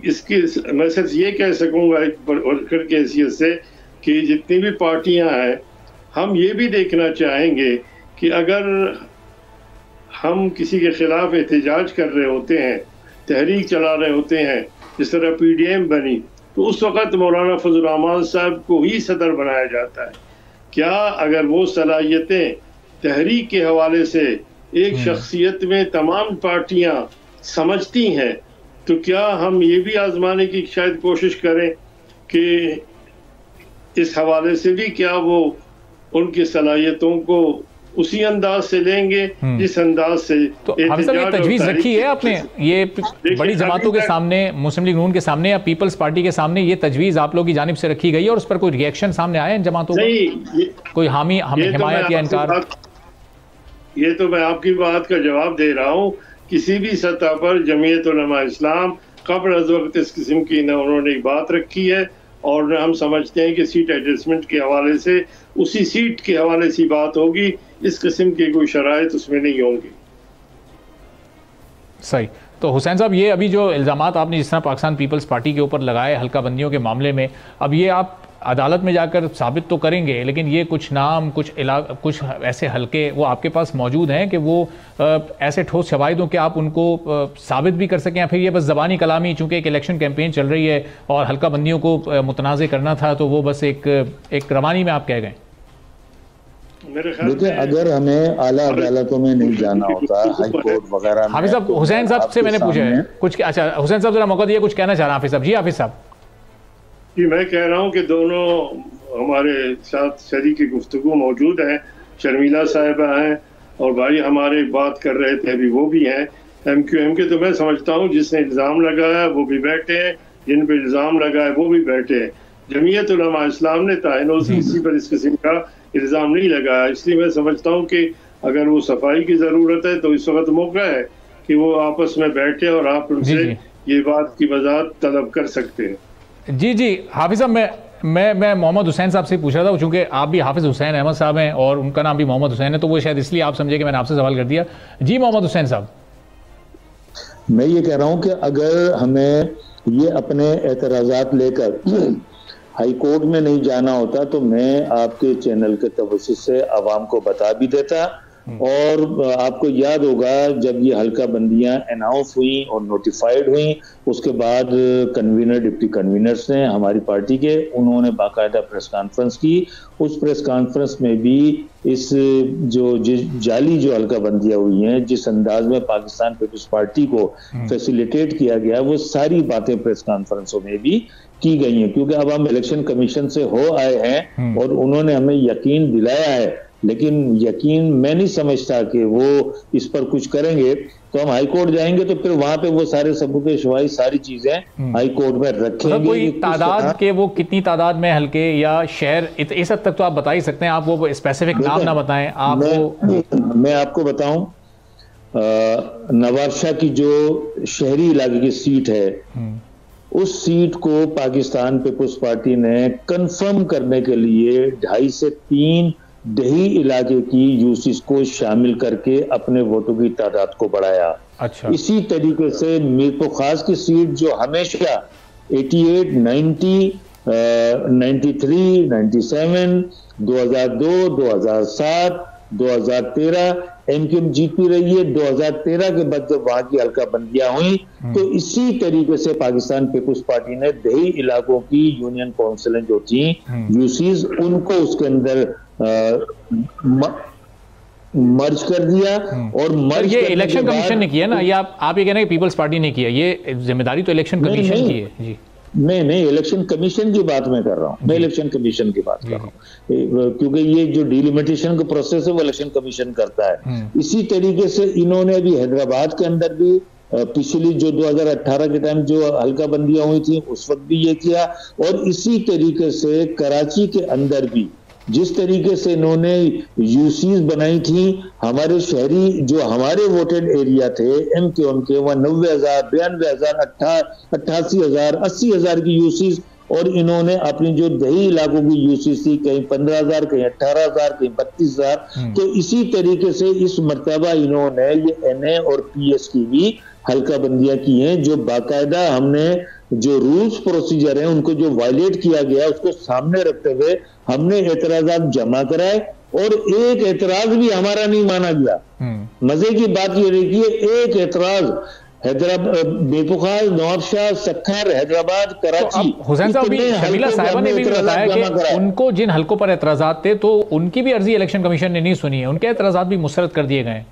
इसकी मैं सिर्फ ये कह सकूँगा एक वर्कर की हैसियत से कि जितनी भी पार्टियाँ हैं, हम ये भी देखना चाहेंगे कि अगर हम किसी के खिलाफ एहतजाज कर रहे होते हैं, तहरीक चला रहे होते हैं, जिस तरह PDM बनी, तो उस वक़्त मौलाना फजल रहमान साहब को ही सदर बनाया जाता है। क्या अगर वो सलाहियतें तहरीक के हवाले से एक शख्सियत में तमाम पार्टियां समझती हैं, तो क्या हम ये भी आजमाने की शायद कोशिश करें कि इस हवाले से भी क्या वो उनकी सलाहियतों को उसी अंदाज से लेंगे जिस अंदाज से। तो हम सब ये तजवीज़ रखी है आपने, ये बड़ी जमातों के सामने, मुस्लिम लीग नून के सामने या पीपल्स पार्टी के सामने ये तजवीज़ आप लोगों की जानिब से रखी गई है और उस पर कोई रिएक्शन सामने आया इन जमातों का? कोई हिमायत या इनकार? ये तो मैं आपकी बात का जवाब दे रहा हूँ। किसी भी सतह पर जमीयत उलमा इस्लाम क़ब्ल अज़ वक़्त इस किस्म की न उन्होंने एक बात रखी है, और हम समझते हैं कि सीट एडजस्टमेंट के हवाले से उसी सीट के हवाले से बात होगी, इस किस्म की कोई शराइत उसमें नहीं होंगी। सही। तो हुसैन साहब, ये अभी जो इल्ज़ामात आपने जिस तरह पाकिस्तान पीपल्स पार्टी के ऊपर लगाए हल्का बंदियों के मामले में, अब ये आप अदालत में जाकर साबित तो करेंगे, लेकिन ये कुछ नाम, कुछ ऐसे हल्के वो आपके पास मौजूद हैं कि वो ऐसे ठोस शवाहिद हों कि आप उनको साबित भी कर सकें, या फिर ये बस ज़बानी कलामी, चूँकि एक इलेक्शन कैंपेन चल रही है और हल्का बंदियों को मुतनाज़ करना था, तो वो बस एक रवानी में आप कह गए? देखिए, अगर हमें आला अदालतों में नहीं जाना होता, हाई कोर्ट वगैरह में। हाफिज साहब, हुसैन साहब से मैंने पूछा है कुछ। अच्छा हुसैन साहब, जरा मौका दिए, कुछ कहना चाह रहे हैं हाफिज साहब? जी हाफिज साहब। जी, मैं कह रहा हूँ कि दोनों हमारे साथ शरीक गुफ्तगू मौजूद हैं। शर्मिला साहिबा हैं और भाई हमारे बात कर रहे थे अभी, वो भी हैं। MQM के तो मैं समझता हूँ जिसने इल्ज़ाम लगाया वो भी बैठे हैं, जिन पर इल्ज़ाम लगाया वो भी बैठे हैं। जमीयत उलमा इस्लाम ने किसी पर इस किस्म का इल्ज़ाम नहीं लगाया। इसलिए मैं समझता हूँ कि अगर वो सफाई की ज़रूरत है तो इस वक्त मौका है कि वो आपस में बैठे और आप उनसे ये बात की वजाहत तलब कर सकते हैं। जी जी हाफिज साहब, मैं मोहम्मद हुसैन साहब से पूछ रहा था, चूंकि आप भी हाफिज हुसैन अहमद साहब हैं और उनका नाम भी मोहम्मद हुसैन है, तो वो शायद इसलिए आप समझे कि मैंने आपसे सवाल कर दिया। जी मोहम्मद हुसैन साहब। मैं ये कह रहा हूं कि अगर हमें ये अपने एतराज़ात लेकर हाई कोर्ट में नहीं जाना होता तो मैं आपके चैनल के तवज्जुह से आवाम को बता भी देता। और आपको याद होगा जब ये हल्का बंदियां अनाउंस हुई और नोटिफाइड हुई, उसके बाद कन्वीनर, डिप्टी कन्वीनर्स ने हमारी पार्टी के, उन्होंने बाकायदा प्रेस कॉन्फ्रेंस की। उस प्रेस कॉन्फ्रेंस में भी इस जो जाली जो हल्का बंदियां हुई हैं, जिस अंदाज में पाकिस्तान पीपल्स पार्टी को फैसिलिटेट किया गया, वो सारी बातें प्रेस कॉन्फ्रेंसों में भी की गई हैं। क्योंकि अब हम इलेक्शन कमीशन से हो आए हैं और उन्होंने हमें यकीन दिलाया है, लेकिन यकीन मैं नहीं समझता कि वो इस पर कुछ करेंगे। तो हम हाई कोर्ट जाएंगे तो फिर वहां पे वो सारे सबूत शवाहिद, सारी चीजें हाई कोर्ट में रखेंगे। कोई तादाद के, वो कितनी तादाद में हल्के या शहर, इस हद तक तो आप बता ही सकते हैं, आप वो स्पेसिफिक नाम ना बताएं आप। मैं आपको बताऊं, नवाबशाह की जो शहरी इलाके की सीट है, उस सीट को पाकिस्तान पीपल्स पार्टी ने कंफर्म करने के लिए 2.5 से 3 दही इलाके की यूसीज को शामिल करके अपने वोटों की तादाद को बढ़ाया। अच्छा। इसी तरीके से मीरपुर खास की सीट जो हमेशा 88, 90, 93, 97, 2002, 2007, 2013 एमक्यूएम जीतती रही है। 2013 के बाद जब वहां की हल्का बंदियां हुई तो इसी तरीके से पाकिस्तान पीपुल्स पार्टी ने दही इलाकों की यूनियन काउंसिलें जो थी यूसीज, उनको उसके अंदर मर्ज कर दिया। और मर्ज ये इलेक्शन कमीशन ने किया ना, या आप ये कह रहे हैं पीपल्स पार्टी ने किया? ये जिम्मेदारी तो इलेक्शन कमीशन की है जी। नहीं, इलेक्शन कमीशन की बात मैं कर रहा हूँ, मैं इलेक्शन कमीशन की बात कर रहा हूँ, क्योंकि ये जो डिलिमिटेशन का प्रोसेस है वो इलेक्शन कमीशन करता है। इसी तरीके से इन्होंने अभी हैदराबाद के अंदर भी पिछली जो 2018 के टाइम जो हल्का बंदियां हुई थी उस वक्त भी ये किया, और इसी तरीके से कराची के अंदर भी जिस तरीके से इन्होंने यूसीज बनाई थी, हमारे शहरी जो हमारे वोटेड एरिया थे एमक्यूएम के, वह 90,000, 92,000, 88,000, 80,000 की यूसीज, और इन्होंने अपनी जो दही इलाकों की यूसीज थी कहीं 15,000, कहीं 18,000, कहीं 32,000। तो इसी तरीके से इस मर्तबा इन्होंने ये एनए और पीएस की भी हल्का बंदियां की हैं, जो बाकायदा हमने जो रूल्स प्रोसीजर हैं उनको जो वायलेट किया गया उसको सामने रखते हुए हमने एतराजात जमा कराए, और एक एतराज भी हमारा नहीं माना गया। मजे की बात ये रही कि एक एतराज हैदराबाद, बेपुखाल, नवाबशाह, सक्खर, हैदराबाद, कराची। तो हुसैन साहब, शर्मिला साहिबा ने भी बताया कि उनको जिन हल्कों पर एतराजात थे तो उनकी भी अर्जी इलेक्शन कमीशन ने नहीं सुनी है, उनके एतराजात भी मुस्तरद कर दिए गए।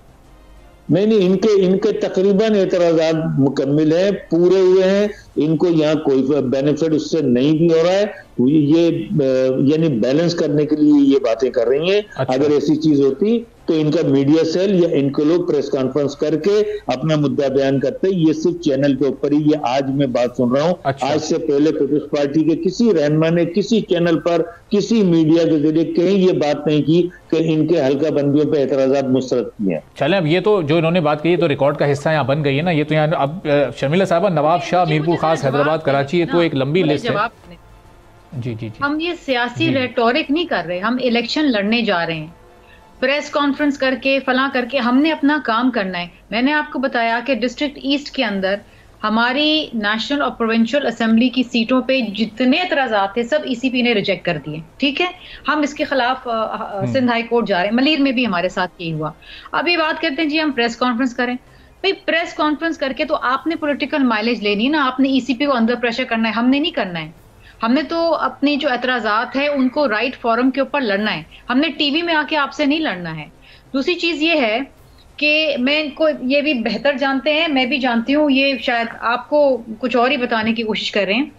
नहीं, इनके तकरीबन एतराजात मुकम्मिल है, पूरे हुए हैं, इनको यहाँ कोई बेनिफिट उससे नहीं भी हो रहा है। ये यानी बैलेंस करने के लिए ये बातें कर रही हैं। अच्छा। अगर ऐसी चीज होती तो इनका मीडिया सेल या इनको लोग प्रेस कॉन्फ्रेंस करके अपना मुद्दा बयान करते। ये सिर्फ चैनल के ऊपर ही, ये आज मैं बात सुन रहा हूँ। अच्छा। आज से पहले पीपुल्स पार्टी के किसी रहनुमा ने किसी चैनल पर किसी मीडिया के जरिए कहीं ये बात नहीं की कि इनके हल्का बंदियों पर एतराजात मुस्तरद किए हैं। चले, अब ये तो जो इन्होंने बात की तो रिकॉर्ड का हिस्सा यहाँ बन गई है ना। ये तो यहाँ अब शर्मिला साहिबा, नवाब शाह, मीरपुर खास, हैदराबाद, कराची, ये तो एक लंबी लिस्ट है। जी। हम ये सियासी रेटोरिक नहीं कर रहे, हम इलेक्शन लड़ने जा रहे हैं। प्रेस कॉन्फ्रेंस करके फलां करके हमने अपना काम करना है। मैंने आपको बताया कि डिस्ट्रिक्ट ईस्ट के अंदर हमारी नेशनल और प्रोविंशियल असेंबली की सीटों पे जितने एतराजात थे सब ईसीपी ने रिजेक्ट कर दिए। ठीक है, हम इसके खिलाफ सिंध हाई कोर्ट जा रहे हैं। मलीर में भी हमारे साथ यही हुआ। अब ये बात करते हैं जी हम प्रेस कॉन्फ्रेंस करें। भाई प्रेस कॉन्फ्रेंस करके तो आपने पॉलिटिकल माइलेज लेनी है ना, आपने ईसीपी को अंदर प्रेशर करना है, हमने नहीं करना है। हमने तो अपनी जो एतराजात है उनको राइट फोरम के ऊपर लड़ना है, हमने टीवी में आके आपसे नहीं लड़ना है। दूसरी चीज ये है कि मैं इनको ये भी बेहतर जानते हैं, मैं भी जानती हूँ, ये शायद आपको कुछ और ही बताने की कोशिश कर रहे हैं।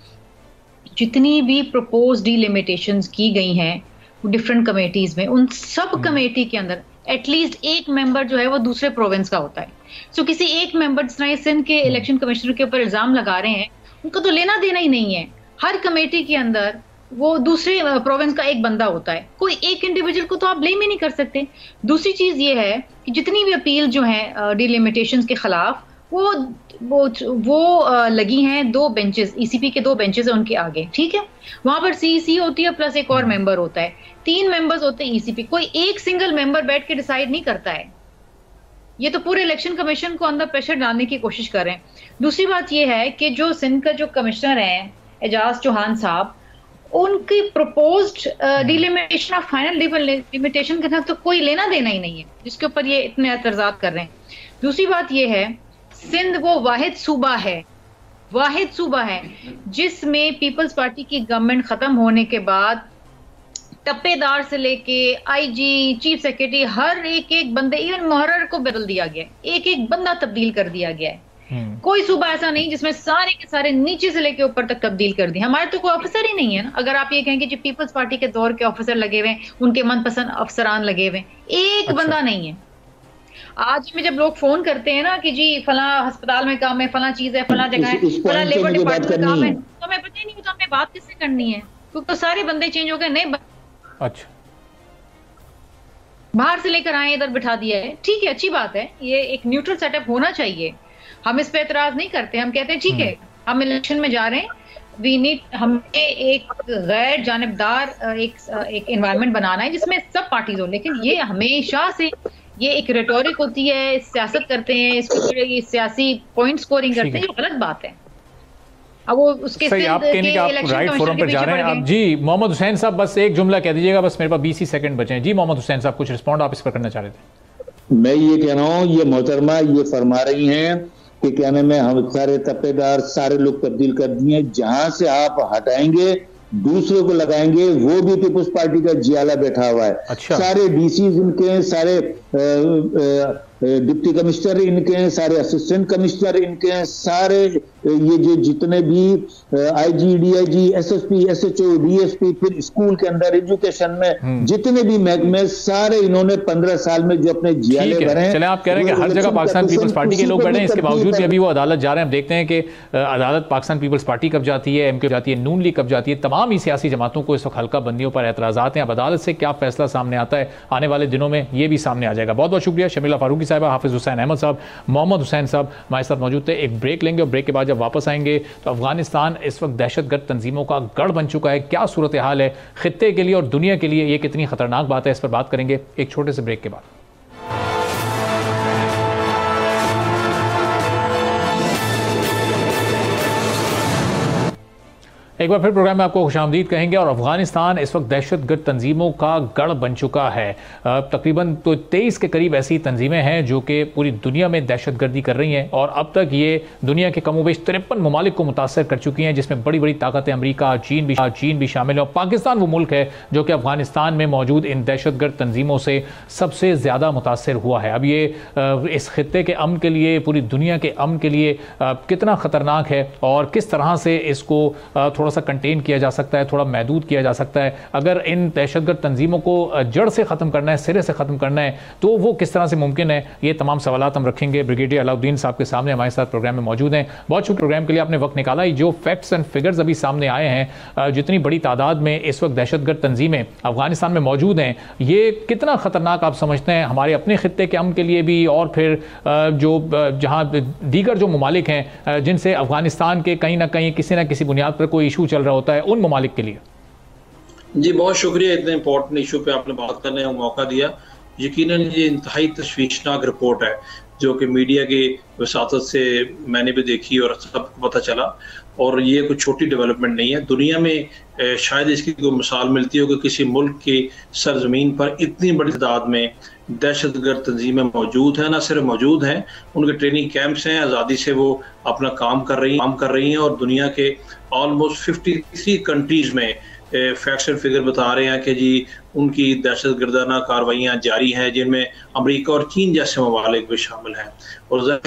जितनी भी प्रपोज डिलिमिटेशंस की गई हैं डिफरेंट कमेटीज में, उन सब कमेटी के अंदर एटलीस्ट एक मेंबर जो है वो दूसरे प्रोविंस का होता है। सो किसी एक मेंबर, जिस तरह सिंध के इलेक्शन कमिश्नर के ऊपर इल्जाम लगा रहे हैं, उनका तो लेना देना ही नहीं है। हर कमेटी के अंदर वो दूसरे प्रोविंस का एक बंदा होता है, कोई एक इंडिविजुअल को तो आप ब्लेम ही नहीं कर सकते। दूसरी चीज ये है कि जितनी भी अपील जो है डिलिमिटेशंस के खिलाफ वो लगी हैं 2 बेंचेस, ईसीपी के 2 बेंचेस है उनके आगे। ठीक है, वहां पर सीईसी होती है प्लस एक और मेंबर होता है, 3 मेंबर्स होते हैं ईसीपी। कोई एक सिंगल मेंबर बैठ के डिसाइड नहीं करता है। ये तो पूरे इलेक्शन कमीशन को अंदर प्रेशर डालने की कोशिश कर रहे हैं। दूसरी बात ये है कि जो सिंध का जो कमिश्नर है एजाज चौहान साहब, उनकी proposed delimitation of final delimitation के साथ तो कोई लेना देना ही नहीं है, जिसके ऊपर ये इतने एतराजात कर रहे हैं। दूसरी बात ये है, सिंध वो वाहिद सूबा है जिसमें पीपल्स पार्टी की गवर्नमेंट खत्म होने के बाद टप्पेदार से लेके आईजी, चीफ सेक्रेटरी, हर एक बंदे, इवन मुहर्रर को बदल दिया गया है, एक बंदा तब्दील कर दिया गया है। कोई सूबा ऐसा नहीं जिसमें सारे के सारे नीचे से लेके ऊपर तक तब्दील कर दिए। हमारे तो कोई ऑफिसर ही नहीं है ना। अगर आप ये कहेंगे जी पीपल्स पार्टी के दौर के ऑफिसर लगे हुए, उनके मनपसंद अफसरान लगे हुए, एक बंदा नहीं है। आज में जब लोग फोन करते हैं ना कि जी फला अस्पताल में काम है, फला चीज है, फला जगह है, फला लेबर डिपार्टमेंट में काम है, तो हमें पता ही नहीं होता हमें बात किससे करनी है, क्योंकि सारे बंदे चेंज हो गए, नए अच्छा बाहर से लेकर आए, इधर बिठा दिया है। ठीक है, अच्छी बात है, ये एक न्यूट्रल सेटअप होना चाहिए। हम इस पे एतराज नहीं करते, हम कहते हैं ठीक है हम इलेक्शन में जा रहे हैं, हमें एक गैर जानिबदार एक एनवायरनमेंट बनाना है जिसमें सब पार्टीज हो, लेकिन ये हमेशा से ये एक रेटोरिक होती है, सियासत करते हैं, इसको सियासी पॉइंट स्कोरिंग करते हैं, ये गलत बात है। अब वो उसके सही आप कहने के आप राइट फोरम पर जा रहे हैं आप। जी मोहम्मद हुसैन साहब बस एक जुमला कह दीजिएगा, बस मेरे पास 20 ही सेकंड बचे हैं। जी मोहम्मद हुसैन साहब कुछ रिस्पॉन्ड आप इस पर करना चाह रहे थे? मैं ये कह रहा हूँ, ये मोहतरमा ये फरमा रही हैं कि कहने में हम सारे तपेदार सारे लोग तब्दील कर दिए, जहां से आप हटाएंगे दूसरे को लगाएंगे, वो भी पीपुल्स पार्टी का जियाला बैठा हुआ है। अच्छा। सारे डीसी इनके, सारे डिप्टी कमिश्नर इनके हैं, सारे असिस्टेंट कमिश्नर इनके हैं, सारे ये जो जितने भी IG, DIG, SSP, SHO, DSP, फिर स्कूल के अंदर एजुकेशन में जितने भी महकमे, सारे इन्होंने 15 साल में जो अपने जियाले भरे हैं। चले आप कह रहे हैं कि हर जगह पाकिस्तान पीपल्स पार्टी के लोग बैठे हैं, इसके बावजूद भी अभी वो अदालत जा रहे हैं। हम देखते हैं कि अदालत पाकिस्तान पीपल्स पार्टी कब जाती है, एमके जाती है, नून लीग कब जाती है, तमाम ही सियासी जमातों को इस वक्त हल्का बंदियों पर एतराजात हैं। अब अदालत से क्या फैसला सामने आता है आने वाले दिनों में, ये भी सामने आ जाएगा। बहुत बहुत शुक्रिया शमीला फारूकी साहबा, हाफिज हुसैन अहमद साहब, मोहम्मद हुसैन साहब हमारे साथ मौजूद थे। एक ब्रेक लेंगे और ब्रेक के बाद जब वापस आएंगे तो अफगानिस्तान इस वक्त दहशतगर्द तंजीमों का गढ़ बन चुका है, क्या सूरत हाल है खित्ते के लिए और दुनिया के लिए, ये कितनी खतरनाक बात है, इस पर बात करेंगे एक छोटे से ब्रेक के बाद। एक बार फिर प्रोग्राम में आपको खुशामदीद कहेंगे। और अफगानिस्तान इस वक्त दहशतगर्द तंजीमों का गढ़ बन चुका है। तकरीबन तो 23 के करीब ऐसी तंजीमें हैं जो कि पूरी दुनिया में दहशतगर्दी कर रही हैं और अब तक ये दुनिया के कमोबेश 53 ममालिक को मुतासर कर चुकी हैं, जिसमें बड़ी बड़ी ताकतें अमरीका, चीन भी शामिल है। और पाकिस्तान वो मुल्क है जो कि अफगानिस्तान में मौजूद इन दहशतगर्द तंजीमों से सबसे ज़्यादा मुतासर हुआ है। अब ये इस खित्ते के अमन के लिए, पूरी दुनिया के अमन के लिए कितना ख़तरनाक है और किस तरह से इसको थोड़ा सा कंटेन किया जा सकता है, थोड़ा महदूद किया जा सकता है। अगर इन दहशतगर्द तंजीमों को जड़ से ख़त्म करना है, सिरे से ख़त्म करना है, तो वो किस तरह से मुमकिन है, ये तमाम सवालात हम रखेंगे। ब्रिगेडियर अलाउद्दीन साहब के सामने हमारे साथ प्रोग्राम में मौजूद हैं। बहुत शुक्रिया प्रोग्राम के लिए आपने वक्त निकाला। जो फैक्ट्स एंड फिगर्स अभी सामने आए हैं, जितनी बड़ी तादाद में इस वक्त दहशतगर्द तंजीमें अफगानिस्तान में मौजूद हैं, ये कितना ख़तरनाक आप समझते हैं हमारे अपने खित्ते के अमन के लिए भी, और फिर जो जहाँ दीगर जो ममालिक हैं जिनसे अफगानिस्तान के कहीं ना कहीं किसी न किसी बुनियाद पर कोई इशू चल रहा होता है, उन ममालिक के लिए? जी बहुत शुक्रिया, इतने इंपॉर्टेंट इशू पे आपने बात करने का मौका दिया। यकीनन ये इंतहाई तशवीशनाक रिपोर्ट है जो कि मीडिया की वसातत से मैंने भी देखी और सबको पता चला, और ये कोई छोटी डेवलपमेंट नहीं है। दुनिया में शायद इसकी कोई मिसाल मिलती हो कि किसी मुल्क की सरजमीन पर इतनी बड़ी तादाद में दहशतगर्द तंजीमें मौजूद हैं। ना सिर्फ मौजूद हैं, उनके ट्रेनिंग कैंप्स हैं, आज़ादी से वो अपना काम कर रही हैं और दुनिया के ऑलमोस्ट 53 कंट्रीज़ में फैक्ट्स एंड फिगर बता रहे हैं कि जी उनकी दहशतगर्दाना कार्रवाइयाँ जारी हैं, जिनमें अमेरिका और चीन जैसे ममालिक भी शामिल हैं। और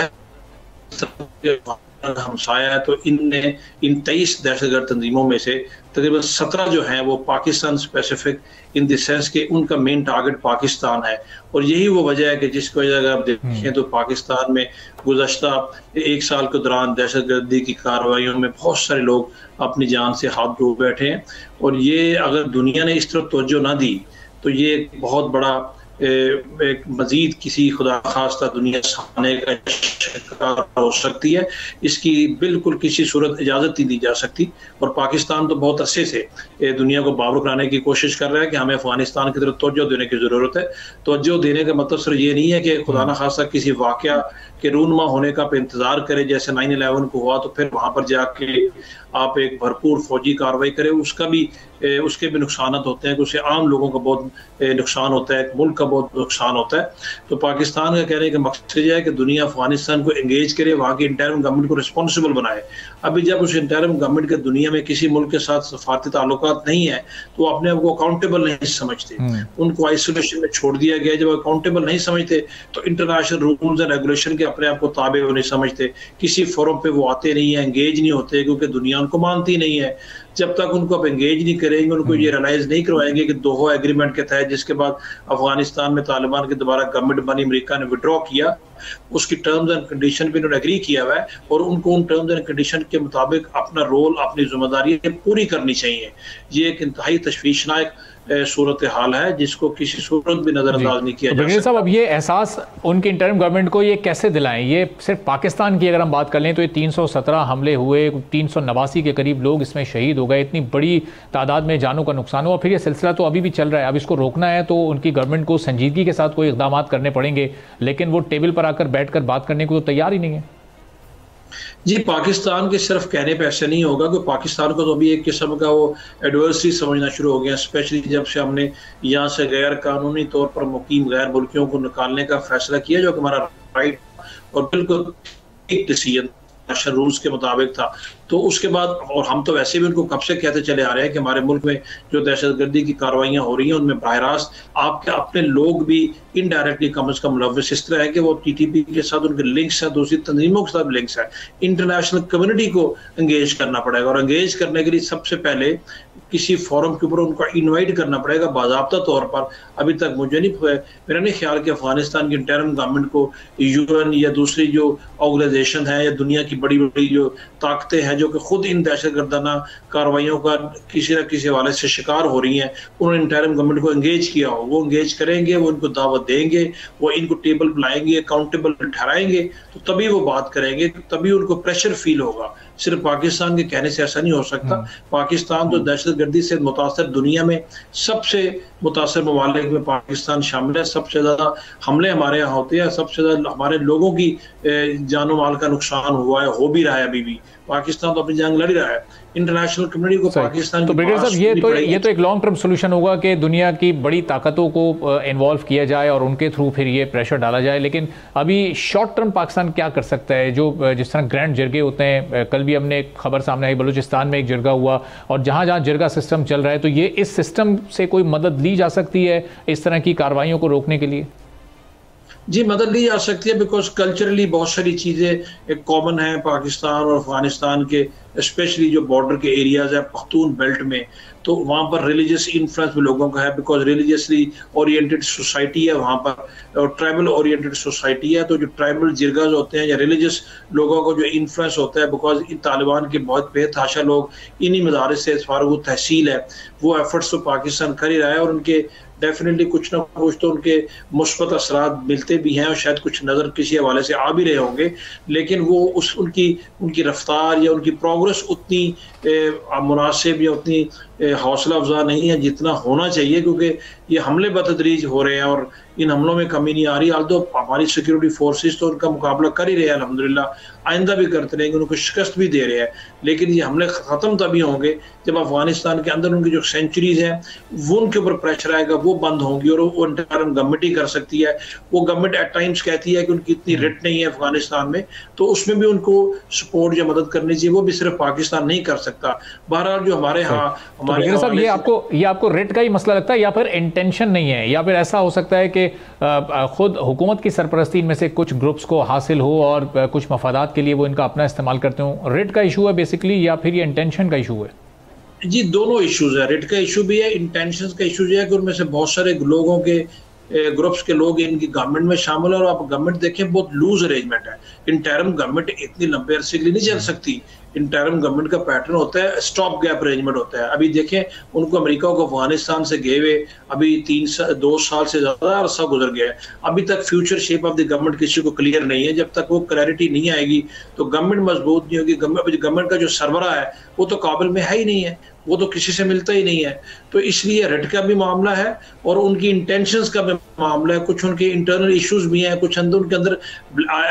हमसाया है तो इन 23 दहशतगर्द तंजीमों में से तकरीबन 17 जो हैं वो Pakistan specific in the sense के उनका मेन टारगेट पाकिस्तान है। और यही वो वजह है कि जिसकी वजह अगर आप देखें तो पाकिस्तान में गुज़श्ता 1 साल के दौरान दहशतगर्दी की कार्रवाइयों में बहुत सारे लोग अपनी जान से हाथ धो बैठे हैं। और ये अगर दुनिया ने इस तरफ तवज्जो ना दी तो ये एक बहुत बड़ा एक मजीद किसी खुदा खास्ता दुनिया सामने का शिकार हो सकती है। इसकी बिल्कुल किसी सूरत इजाज़त नहीं दी जा सकती। और पाकिस्तान तो बहुत अरसे से दुनिया को बावर कराने की कोशिश कर रहा है कि हमें अफगानिस्तान की तरफ तवज्जो देने की ज़रूरत है। तवज्जो देने का मतलब सिर्फ ये नहीं है कि खुदा न खास्ता किसी वाक़या के रूनमा होने का इंतज़ार करे, जैसे 9/11 को हुआ तो फिर वहाँ पर जाके आप एक भरपूर फौजी कार्रवाई करें। उसके भी नुकसान होते हैं कि उससे आम लोगों का बहुत नुकसान होता है, मुल्क का बहुत नुकसान होता है। तो पाकिस्तान का कहने का मकसद यह है कि दुनिया अफगानिस्तान को एंगेज करे, वहाँ की इंटरिम गवर्नमेंट को रिस्पॉन्सिबल बनाए। अभी जब उस इंटरिम गवर्नमेंट के दुनिया में किसी मुल्क के साथ सफारती ताल्लुकात नहीं है तो अपने आप को अकाउंटेबल नहीं समझते, उनको आइसोलेशन में छोड़ दिया गया। जब अकाउंटेबल नहीं समझते तो इंटरनेशनल रूल्स एंड रेगुलेशन के अपने आप को ताबे वो नहीं समझते, किसी फोरम पे वो आते नहीं है, एंगेज नहीं होते, क्योंकि दुनिया उनको मानती नहीं है। जब तक उनको आप एंगेज नहीं करेंगे, उनको ये रियलाइज नहीं करवाएंगे कि दोहा एग्रीमेंट के तहत जिसके बाद अफगानिस्तान में तालिबान की दोबारा गवर्नमेंट बनी, अमेरिका ने विड्रॉ किया, उसकी टर्म्स एंड कंडीशन भी उन्होंने एग्री किया हुआ है और उनको उन टर्म्स एंड कंडीशन के मुताबिक अपना रोल, अपनी जिम्मेदारी पूरी करनी चाहिए। ये एक इंतहाई तशवीशनाक सूरत हाल है जिसको किसी सूरत भी नजरअंदाज नहीं किया जा सकता। साहब, अब ये एहसास उनकी इंटरिम गवर्नमेंट को ये कैसे दिलाएं? ये सिर्फ पाकिस्तान की अगर हम बात कर लें तो ये 317 हमले हुए, 389 के करीब लोग इसमें शहीद हो गए, इतनी बड़ी तादाद में जानों का नुकसान हुआ, फिर ये सिलसिला तो अभी भी चल रहा है। अब इसको रोकना है तो उनकी गवर्नमेंट को संजीदगी के साथ कोई इकदाम करने पड़ेंगे, लेकिन वो टेबल पर आकर बैठकर बात करने को तो तैयार ही नहीं है। जी, पाकिस्तान के सिर्फ कहने पे ऐसे नहीं होगा कि पाकिस्तान को तो अभी एक किस्म का वो एडवर्सरी समझना शुरू हो गया, स्पेशली जब से हमने यहाँ से गैर कानूनी तौर पर मुकीम गैर मुल्कियों को निकालने का फैसला किया, जो कि हमारा राइट और बिल्कुल एक डिसीजन रूल्स के मुताबिक था। तो उसके बाद, और हम तो वैसे भी उनको कब से कहते चले आ रहे हैं कि हमारे मुल्क में जो दहशतगर्दी की कार्रवाइयाँ हो रही हैं उनमें बाहर रास्त आपके अपने लोग भी इनडायरेक्टली कम से कम मुलव्वस इस तरह है कि वो टीटीपी के साथ उनके लिंक्स हैं, दूसरी तंजीमों के साथ लिंक्स हैं। इंटरनेशनल कम्युनिटी को एंगेज करना पड़ेगा, और एंगेज करने के लिए सबसे पहले किसी फोरम के ऊपर उनको इनवाइट करना पड़ेगा बाज़ाब्ता तौर पर। अभी तक मेरा नहीं ख्याल कि अफगानिस्तान की इंटरिम गवर्नमेंट को यूएन या दूसरी जो ऑर्गेनाइजेशन है या दुनिया की बड़ी बड़ी जो ताकतें हैं जो कि खुद इन दहशतगर्दाना कार्रवाइयों का किसी न किसी हवाले से शिकार हो रही हैं, उन्होंने इंटरिम गवर्नमेंट को एंगेज किया हो। वो एंगेज करेंगे, वो इनको दावत देंगे, वो इनको टेबल बुलाएंगे, अकाउंटेबल ठहराएंगे, तो तभी वो बात करेंगे, तभी उनको प्रेशर फील होगा। सिर्फ पाकिस्तान के कहने से ऐसा नहीं हो सकता। पाकिस्तान तो दहशतगर्दी से मुतासर दुनिया में सबसे मुतासर ममालिक में पाकिस्तान शामिल है। सबसे ज़्यादा हमले हमारे यहाँ होते हैं, सबसे ज़्यादा हमारे लोगों की जानो माल का नुकसान हुआ है, हो भी रहा है। अभी भी पाकिस्तान तो अपनी जंग लड़ रहा है। इंटरनेशनल कम्युनिटी को पाकिस्तान तो ब्रिगेडियर साहब, ये तो एक लॉन्ग टर्म सोल्यूशन होगा कि दुनिया की बड़ी ताकतों को इन्वॉल्व किया जाए और उनके थ्रू फिर ये प्रेशर डाला जाए। लेकिन अभी शॉर्ट टर्म पाकिस्तान क्या कर सकता है? जो जिस तरह ग्रैंड जिरगे होते हैं, कल भी हमने एक खबर सामने आई, बलूचिस्तान में एक जिरगा हुआ, और जहाँ जहाँ जिरगा सिस्टम चल रहा है, तो ये इस सिस्टम से कोई मदद ली जा सकती है इस तरह की कार्रवाइयों को रोकने के लिए? जी, मदद ली जा सकती है, बिकॉज कल्चरली बहुत सारी चीज़ें एक कॉमन है पाकिस्तान और अफगानिस्तान के, स्पेशली जो बॉर्डर के एरियाज है पख्तून बेल्ट में, तो वहाँ पर रिलीजियस इन्फ्लुएंस भी लोगों का है, बिकॉज रिलीजियसली ओरिएंटेड सोसाइटी है वहाँ पर, और ट्राइबल ओरिएंटेड सोसाइटी है। तो जो ट्राइबल जिरगाज होते हैं या रिलीजियस लोगों को जो इन्फ्लुएंस होता है, बिकॉज इन तालिबान के बहुत बेतहाशा लोग इन्हीं मदारिस से, फारूक तहसील है, वो एफर्ट्स तो पाकिस्तान कर ही रहा है, और उनके डेफिनेटली कुछ ना कुछ तो उनके मुस्बत असरात मिलते भी हैं, और शायद कुछ नज़र किसी हवाले से आ भी रहे होंगे, लेकिन वो उनकी रफ्तार या उनकी प्रोग्रेस उतनी मुनासिब या उतनी हौसला अफजा नहीं है जितना होना चाहिए, क्योंकि ये हमले बतदरीज हो रहे हैं और इन हमलों में कमी नहीं आ रही। आल्दो हमारी सिक्योरिटी फोर्सेस तो उनका मुकाबला कर ही रहे हैं अल्हम्दुलिल्लाह, आइंदा भी करते रहेंगे, उनको शिकस्त भी दे रहे हैं, लेकिन ये हमले ख़त्म तभी होंगे जब अफगानिस्तान के अंदर उनकी जो सेंचुरीज हैं वो उनके ऊपर प्रेशर आएगा, वो बंद होंगी, और वो इंटरिम गवर्नमेंट ही कर सकती है। वो गवर्नमेंट एट टाइम्स कहती है कि उनकी इतनी रिट नहीं है अफगानिस्तान में, तो उसमें भी उनको सपोर्ट या मदद करनी चाहिए, वो भी सिर्फ पाकिस्तान नहीं कर सकता। बहरहाल जो हमारे यहाँ साहब, ये आपको रेट का ही मसला लगता है या फिर इंटेंशन नहीं है, या फिर ऐसा हो सकता है कि खुद हुकूमत की सरपरस्ती में से कुछ ग्रुप्स को हासिल हो और कुछ मफादात के लिए वो इनका अपना इस्तेमाल करते हो? रेट का इशू है बेसिकली, या फिर ये इंटेंशन का इशू है? जी, दोनों इश्यूज है। रेट का इशू भी है, इंटेंशन का इशू है कि उनमें से बहुत सारे लोगों के ग्रुप्स के लोग इनकी गवर्नमेंट में शामिल है, और आप गवर्नमेंट देखें बहुत लूज अरेंजमेंट है। इंटरिम गवर्नमेंट इतनी लंबे अरसे के लिए नहीं चल सकती। इंटरिम गवर्नमेंट का पैटर्न होता है स्टॉप गैप अरेंजमेंट होता है। अभी देखें, उनको अमेरिका को अफगानिस्तान से गए हुए अभी 2 साल से ज्यादा अरसा गुजर गया है, अभी तक future shape of the government किसी को क्लियर नहीं है। जब तक वो क्लैरिटी नहीं आएगी तो गवर्नमेंट मजबूत नहीं होगी। गवर्नमेंट का जो सरबराह है वो तो काबिल में है ही नहीं है, वो तो किसी से मिलता ही नहीं है। तो इसलिए रेट का भी मामला है और उनकी इंटेंशंस का भी मामला है। कुछ उनके इंटरनल इश्यूज भी हैं, कुछ उनके अंदर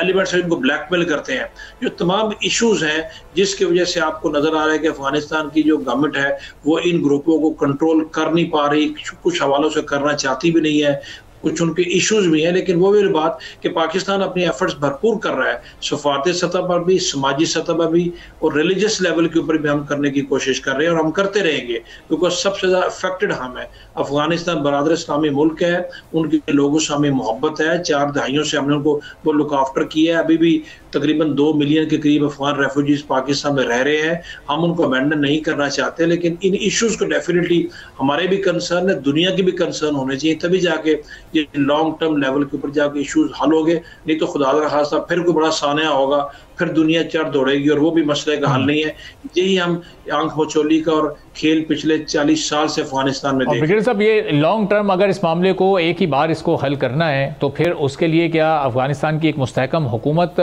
एलिमेंट्स इनको ब्लैकमेल करते हैं। जो तमाम इश्यूज हैं जिसकी वजह से आपको नजर आ रहा है कि अफगानिस्तान की जो गवर्नमेंट है वो इन ग्रुपों को कंट्रोल कर नहीं पा रही, कुछ हवालों से करना चाहती भी नहीं है। कुछ उनके इश्यूज भी हैं, लेकिन वो भी बात कि पाकिस्तान अपनी एफर्ट्स भरपूर कर रहा है, सफारती सतह पर भी, समाजी सतह पर भी और रिलीजियस लेवल के ऊपर भी हम करने की कोशिश कर रहे हैं, और हम करते रहेंगे, क्योंकि सबसे ज़्यादा अफेक्टेड हम है। अफगानिस्तान बरादर इस्लामी मुल्क है, उनके लोगों से हमें मोहब्बत है, 4 दहाइयों से हमने उनको वो लुक आफ्टर किया है। अभी भी तकरीबन 2 मिलियन के करीब अफगान रेफ्यूजीज पाकिस्तान में रह रहे हैं, हम उनको अबैंडन नहीं करना चाहते, लेकिन इन इश्यूज को डेफिनेटली हमारे भी कंसर्न है, दुनिया की भी कंसर्न होने चाहिए, तभी जाके ये लॉन्ग टर्म लेवल के ऊपर जाके इश्यूज हल हो गए। नहीं तो खुदा न खास्ता फिर कोई बड़ा सानिया होगा, फिर दुनिया चढ़ दौड़ेगी और वो भी मसले का हल नहीं है। यही हम आंख मचोली का और खेल पिछले 40 साल से अफगानिस्तान में ब्रिगेडियर साहब, ये लॉन्ग टर्म अगर इस मामले को एक ही बार इसको हल करना है तो फिर उसके लिए क्या अफगानिस्तान की एक मुस्तहकम हुकूमत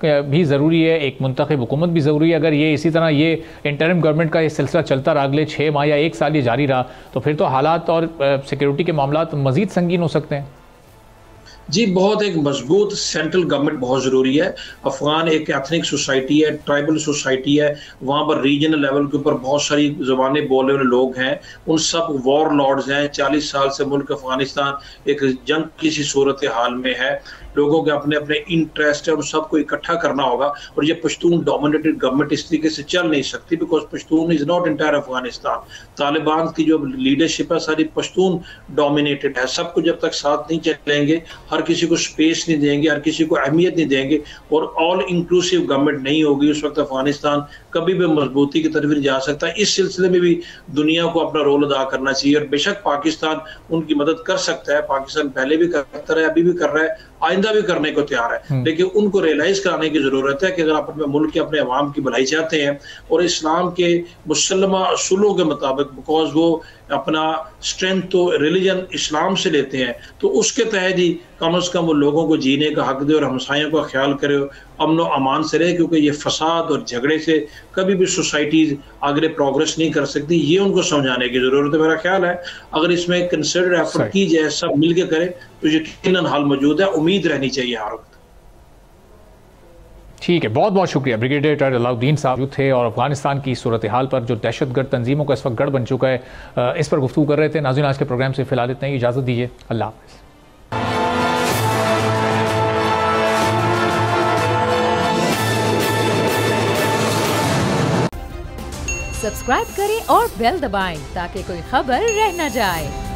भी ज़रूरी है, एक मुंतखब हुकूमत भी ज़रूरी है? अगर ये इसी तरह ये इंटरिम गवर्नमेंट का ये सिलसिला चलता रहा, अगले 6 माह या 1 साल ये जारी रहा, तो फिर तो हालात और सिक्योरिटी के मामला मज़ीद संगीन हो सकते हैं। जी, बहुत एक मजबूत सेंट्रल गवर्नमेंट बहुत ज़रूरी है। अफगान एक एथनिक सोसाइटी है, ट्राइबल सोसाइटी है, वहाँ पर रीजनल लेवल के ऊपर बहुत सारी ज़बानें बोलने वाले लोग हैं, उन सब वॉर लॉर्ड्स हैं। 40 साल से मुल्क अफगानिस्तान एक जंग की सी सूरत हाल में है, लोगों के अपने अपने इंटरेस्ट है, उन सबको इकट्ठा करना होगा। और ये पश्तून डोमिनेटेड गवर्नमेंट इस तरीके से चल नहीं सकती, because Pashtun is not entire Afghanistan. Taliban की जो लीडरशिप है सारी पश्तून डोमिनेटेड है। सबको जब तक साथ नहीं चलेंगे, हर किसी को स्पेस नहीं देंगे, हर किसी को अहमियत नहीं देंगे और ऑल इंक्लूसिव गवर्नमेंट नहीं होगी, उस वक्त अफगानिस्तान कभी भी मजबूती की तरफ नहीं जा सकता। इस सिलसिले में भी दुनिया को अपना रोल अदा करना चाहिए और बेशक पाकिस्तान उनकी मदद कर सकता है। पाकिस्तान पहले भी करता रहा है, अभी भी कर रहा है, आइंदा भी करने को तैयार है, लेकिन उनको रियलाइज कराने की जरूरत है कि अगर आप अपने मुल्क के अपने अवाम की भलाई चाहते हैं और इस्लाम के मुसल्लमा असूलों के मुताबिक, बिकॉज वो अपना स्ट्रेंथ तो रिलीजन इस्लाम से लेते हैं, तो उसके तहत ही कम से कम वो लोगों को जीने का हक दे और हमसायों का ख्याल करे, अमन और अमान से रहे, क्योंकि ये फसाद और झगड़े से कभी भी सोसाइटीज आगे प्रोग्रेस नहीं कर सकती। ये उनको समझाने की जरूरत है। मेरा ख्याल है अगर इसमें कंसिडर्ड एफर्ट की जाए, सब मिलकर करें, तो यकीनन हल मौजूद है, उम्मीद रहनी चाहिए हर वक्त। ठीक है, बहुत बहुत शुक्रिया। ब्रिगेडियर अलाउद्दीन साहब थे और अफगानिस्तान की सूरत हाल पर जो दहशतगर्द तंजीमों का इस वक्त गढ़ बन चुका है, इस पर गुफ्तगू कर रहे थे। नाज़रीन, आज के प्रोग्राम से फिलहाल इतना ही, इजाज़त दीजिए, अल्लाह हाफ़िज़। सब्सक्राइब करें और बेल दबाएं ताकि कोई खबर रह न जाए।